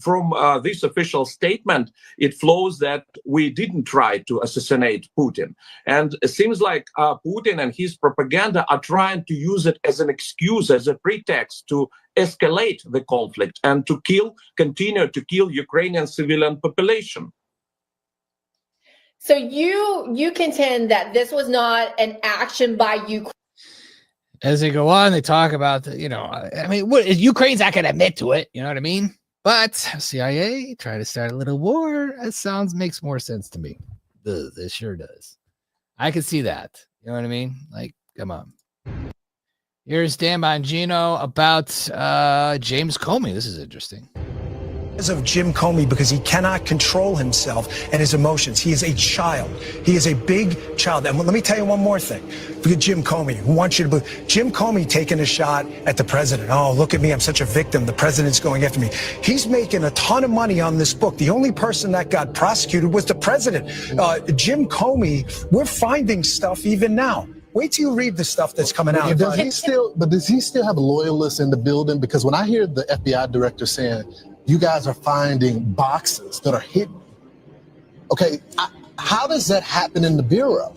from this official statement, it flows that we didn't try to assassinate Putin. And it seems like Putin and his propaganda are trying to use it as an excuse, as a pretext to escalate the conflict and to continue to kill Ukrainian civilian population. So you contend that this was not an action by Ukraine. As they go on, they talk about Ukraine's not going to admit to it. You know what I mean? But CIA try to start a little war. That makes more sense to me. This sure does. I can see that. You know what I mean? Like, come on. Here's Dan Bongino about James Comey. This is interesting. Of Jim Comey, because he cannot control himself and his emotions. He is a child. He is a big child. And let me tell you one more thing. Look at Jim Comey, who wants you to believe. Jim Comey taking a shot at the president. Oh, look at me. I'm such a victim. The president's going after me. He's making a ton of money on this book. The only person that got prosecuted was the president. Jim Comey, we're finding stuff even now. Wait till you read the stuff that's coming out. Does he still have loyalists in the building? Because when I hear the FBI director saying, you guys are finding boxes that are hidden. Okay, how does that happen in the Bureau?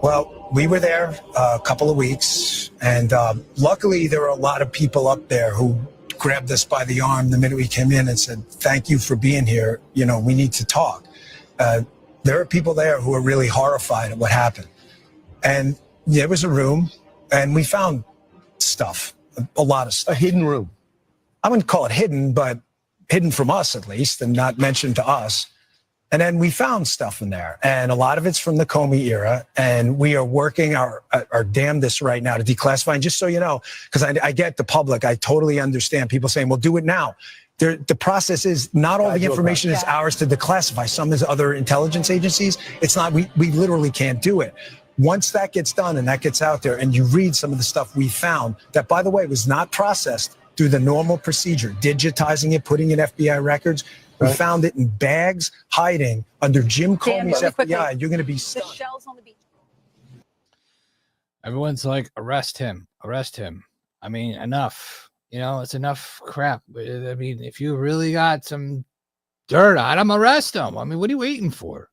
Well, we were there a couple of weeks, and luckily there were a lot of people up there who grabbed us by the arm the minute we came in and said, thank you for being here. You know, we need to talk. There are people there who are really horrified at what happened. And there was a room, and we found stuff, a lot of stuff. A hidden room. I wouldn't call it hidden, but hidden from us at least, and not mentioned to us. And then we found stuff in there, and a lot of it's from the Comey era, and we are working our damnedest right now to declassify. And just so you know, because I get the public, I totally understand people saying, well, do it now. The process is not all the information is ours to declassify. Some is other intelligence agencies. It's not, we literally can't do it. Once that gets done and that gets out there and you read some of the stuff we found that, by the way, was not processed through the normal procedure, digitizing it, putting in FBI records. We found it in bags hiding under Jim Comey's FBI. You're going to be stuck. Shells on the beach. Everyone's like, arrest him. I mean, enough. It's enough crap. I mean, if you really got some dirt on him, arrest him. I mean, what are you waiting for?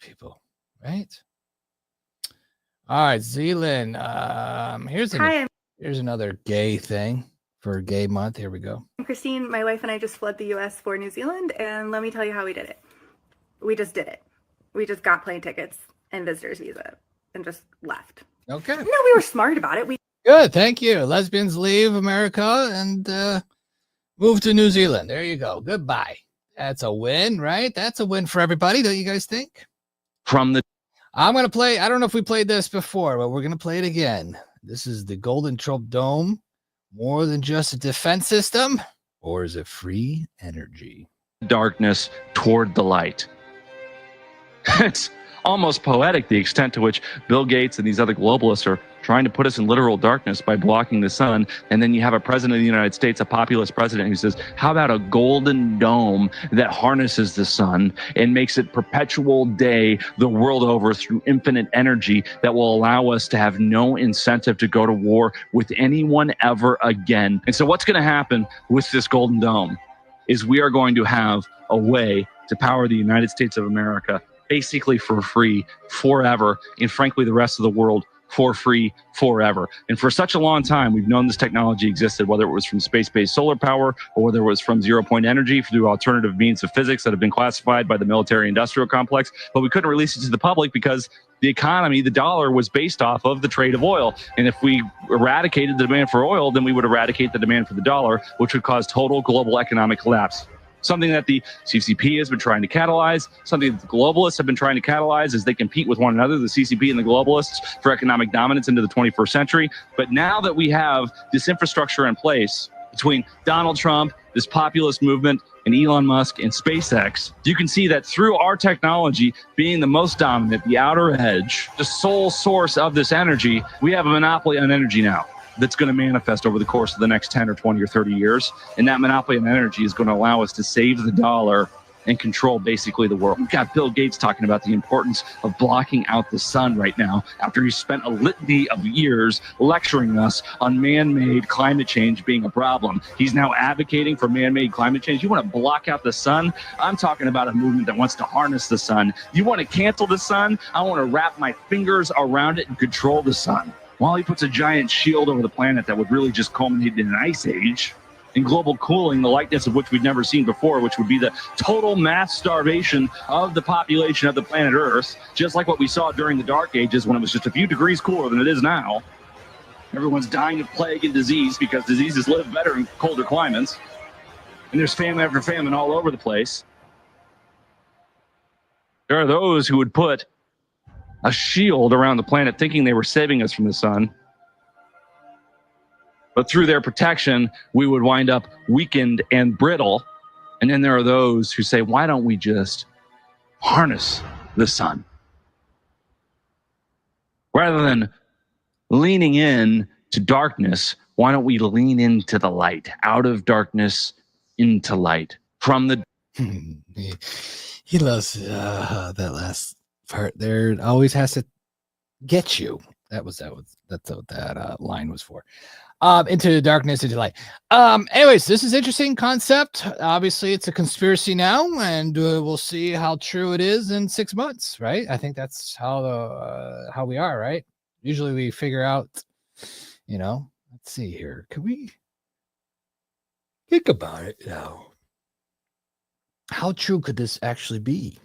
People, right? All right, Zealand. Here's another gay thing for Gay Month. Here we go. I'm Christine. My wife and I just fled the U.S. for New Zealand, and let me tell you how we did it. We just did it. We just got plane tickets and visitor's visa and just left. Okay. No, we were smart about it. Good, thank you. Lesbians leave America and move to New Zealand. There you go. Goodbye. That's a win, right? That's a win for everybody, don't you guys think? I'm going to play, I don't know if we played this before, but we're going to play it again. This is the Golden Trope Dome. More than just a defense system, or is it free energy? Darkness toward the light. It's almost poetic, the extent to which Bill Gates and these other globalists are trying to put us in literal darkness by blocking the sun. And then you have a president of the United States, a populist president, who says, how about a golden dome that harnesses the sun and makes it perpetual day the world over through infinite energy that will allow us to have no incentive to go to war with anyone ever again. And so what's going to happen with this golden dome is we are going to have a way to power the United States of America basically for free forever, and frankly the rest of the world for free forever. And for such a long time, we've known this technology existed, whether it was from space-based solar power or whether it was from zero-point energy through alternative means of physics that have been classified by the military-industrial complex, but we couldn't release it to the public because the economy, the dollar, was based off of the trade of oil. And if we eradicated the demand for oil, then we would eradicate the demand for the dollar, which would cause total global economic collapse. Something that the CCP has been trying to catalyze, something that the globalists have been trying to catalyze as they compete with one another, the CCP and the globalists, for economic dominance into the 21st century. But now that we have this infrastructure in place between Donald Trump, this populist movement, and Elon Musk and SpaceX, you can see that through our technology being the most dominant, the outer edge, the sole source of this energy, we have a monopoly on energy now that's going to manifest over the course of the next 10 or 20 or 30 years. And that monopoly on energy is going to allow us to save the dollar and control basically the world. We've got Bill Gates talking about the importance of blocking out the sun right now after he spent a litany of years lecturing us on man-made climate change being a problem. He's now advocating for man-made climate change. You want to block out the sun? I'm talking about a movement that wants to harness the sun. You want to cancel the sun? I want to wrap my fingers around it and control the sun. While he puts a giant shield over the planet that would really just culminate in an ice age, and global cooling, the likeness of which we've never seen before, which would be the total mass starvation of the population of the planet Earth, just like what we saw during the Dark Ages when it was just a few degrees cooler than it is now. Everyone's dying of plague and disease because diseases live better in colder climates, and there's famine after famine all over the place. There are those who would put a shield around the planet thinking they were saving us from the sun. But through their protection, we would wind up weakened and brittle. And then there are those who say, why don't we just harness the sun? Rather than leaning in to darkness, why don't we lean into the light, out of darkness into light, from the... He loves that last part there. It always has to get you. That's what that line was for. Into the darkness, into light. Anyways, this is interesting concept. Obviously, it's a conspiracy now, and we'll see how true it is in 6 months, right? I think that's how we are, right? Usually we figure out, let's see here. Can we think about it now? How true could this actually be?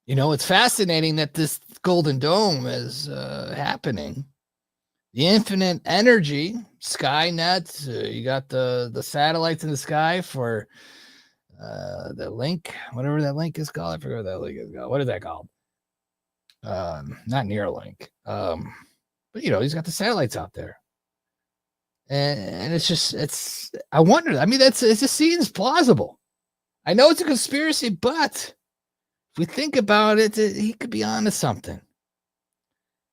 It's fascinating that this golden dome is happening. The infinite energy, Skynet, you got the satellites in the sky for the link, whatever that link is called. I forget what that link is called. What is that called? Not Neuralink. But he's got the satellites out there. And I wonder, I mean, it just seems plausible. I know it's a conspiracy, but if we think about it, he could be onto something.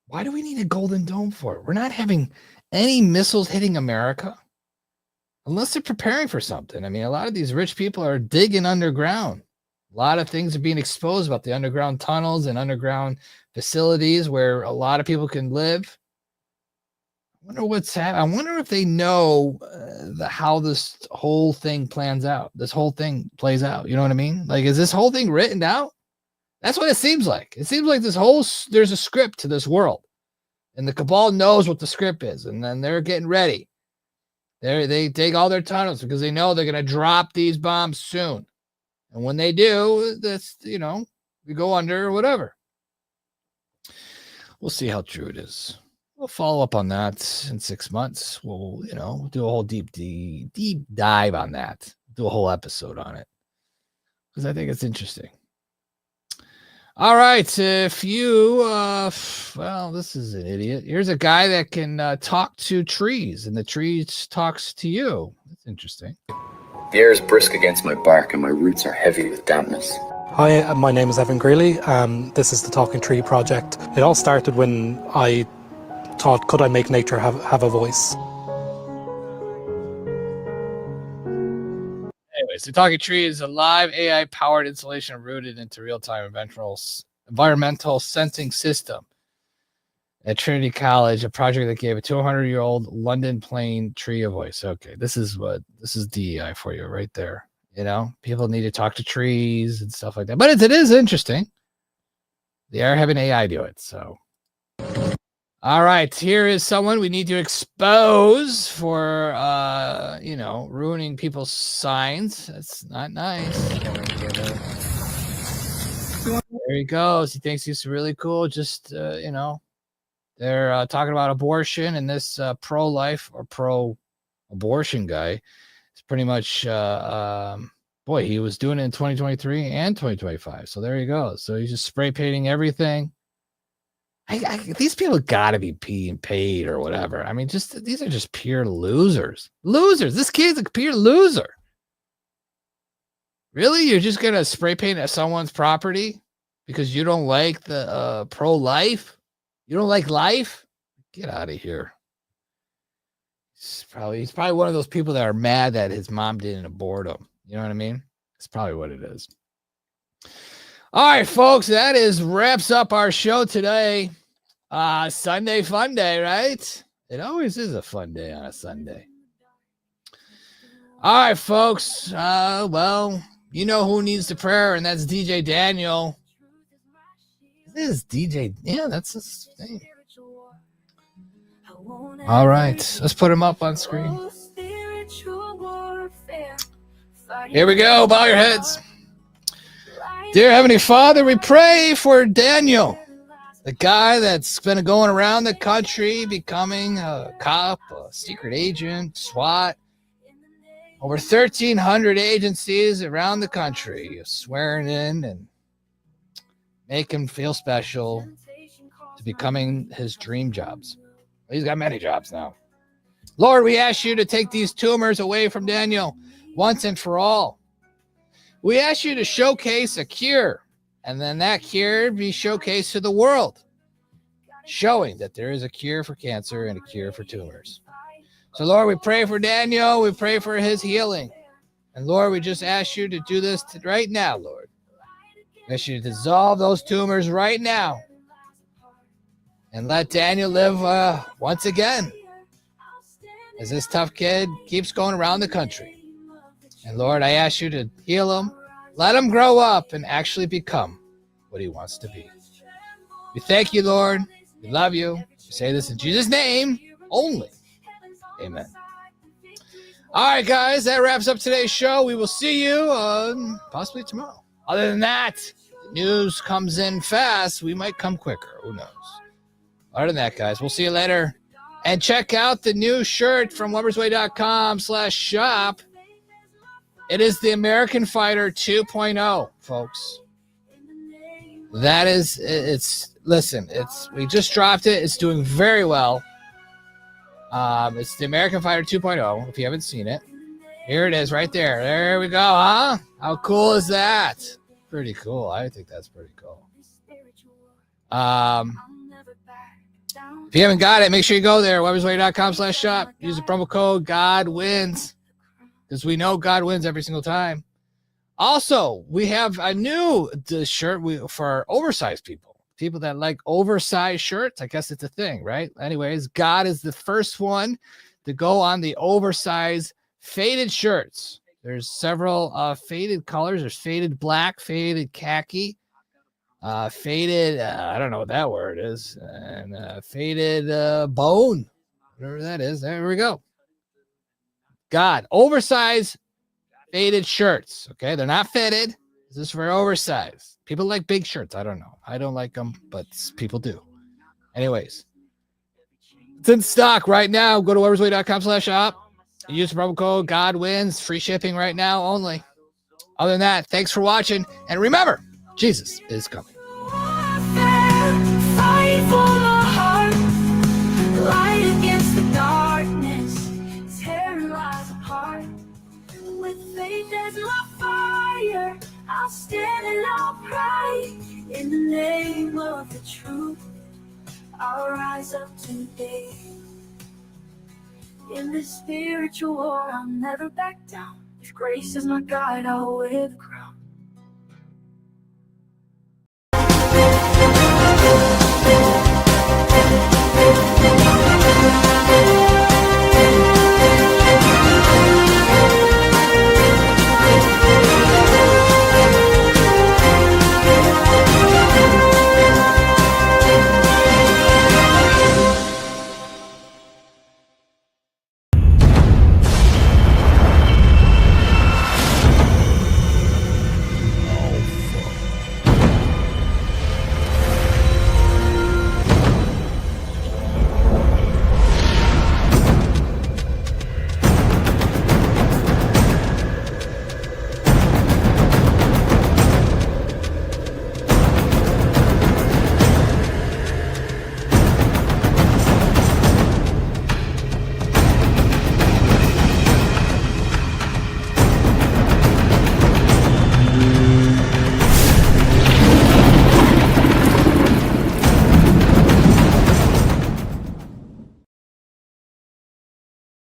Why do we need a Golden Dome for it? We're not having any missiles hitting America unless they're preparing for something. I mean, a lot of these rich people are digging underground. A lot of things are being exposed about the underground tunnels and underground facilities where a lot of people can live. I wonder what's happening. I wonder if they know how this whole thing plans out. This whole thing plays out. You know what I mean? Like, is this whole thing written out? That's what it seems like. It seems like there's a script to this world, and the cabal knows what the script is, and then they're getting ready. They dig all their tunnels because they know they're going to drop these bombs soon. And when they do, that's, we go under or whatever. We'll see how true it is. We'll follow up on that in 6 months. We'll, do a whole deep dive on that. Do a whole episode on it because I think it's interesting. All right. If you, this is an idiot. Here's a guy that can talk to trees, and the tree talks to you. That's interesting. The air is brisk against my bark, and my roots are heavy with dampness. Hi, my name is Evan Greeley. This is the Talking Tree Project. It all started when I thought, could I make nature have a voice? Anyways, the Talking Tree is a live AI-powered installation rooted into real-time environmental sensing system at Trinity College, a project that gave a 200-year-old London plane tree a voice. Okay, this is DEI for you right there. People need to talk to trees and stuff like that. But it is interesting. They are having AI do it, so... All right, here is someone we need to expose for, ruining people's signs. That's not nice. There he goes. He thinks he's really cool. Just, they're talking about abortion, and this pro-life or pro-abortion guy is pretty much, he was doing it in 2023 and 2025. So there he goes. So he's just spray painting everything. These people got to be being paid or whatever. I mean, these are just pure losers. Losers. This kid's a pure loser. Really? You're just going to spray paint at someone's property because you don't like the pro-life? You don't like life? Get out of here. He's probably one of those people that are mad that his mom didn't abort him. You know what I mean? That's probably what it is. All right, folks, that wraps up our show today. Sunday fun day, right? It always is a fun day on a Sunday. All right, folks. You know who needs the prayer, and that's DJ Daniel. This is DJ. Yeah, that's his name. All right, let's put him up on screen. Here we go. Bow your heads. Dear Heavenly Father, we pray for Daniel, the guy that's been going around the country, becoming a cop, a secret agent, SWAT. Over 1,300 agencies around the country swearing in and make him feel special to becoming his dream jobs. He's got many jobs now. Lord, we ask you to take these tumors away from Daniel once and for all. We ask you to showcase a cure, and then that cure be showcased to the world, showing that there is a cure for cancer and a cure for tumors. So, Lord, we pray for Daniel. We pray for his healing. And, Lord, we just ask you to do this right now, Lord. We ask you to dissolve those tumors right now and let Daniel live once again as this tough kid keeps going around the country. And Lord, I ask you to heal him, let him grow up and actually become what he wants to be. We thank you, Lord. We love you. We say this in Jesus' name only. Amen. All right, guys, that wraps up today's show. We will see you possibly tomorrow. Other than that, the news comes in fast. We might come quicker. Who knows? Other than that, guys, we'll see you later. And check out the new shirt from webersway.com/shop. It is the American Fighter 2.0, folks. That is, we just dropped it. It's doing very well. It's the American Fighter 2.0, if you haven't seen it. Here it is right there. There we go, huh? How cool is that? Pretty cool. I think that's pretty cool. If you haven't got it, make sure you go there, webersway.com/shop. Use the promo code GODWINS, because we know God wins every single time. Also, we have a new shirt for oversized people that like oversized shirts. I guess it's a thing, right? Anyways, God is the first one to go on the oversized faded shirts. There's several faded colors. There's faded black, faded khaki, faded, I don't know what that word is, and faded bone, whatever that is. There we go. God, oversized faded shirts. Okay, they're not fitted. This is for oversized. People like big shirts. I don't know. I don't like them, but people do. Anyways, it's in stock right now. Go to webersway.com/shop. Use the promo code GODWINS. Free shipping right now only. Other than that, thanks for watching. And remember, Jesus is coming. Fight for my heart. Light against the darkness. Terrorize apart. With faith as my fire, I'll stand and I'll pray. In the name of the truth, I'll rise up today. In this spiritual war, I'll never back down. If grace is my guide, I'll wear the crown.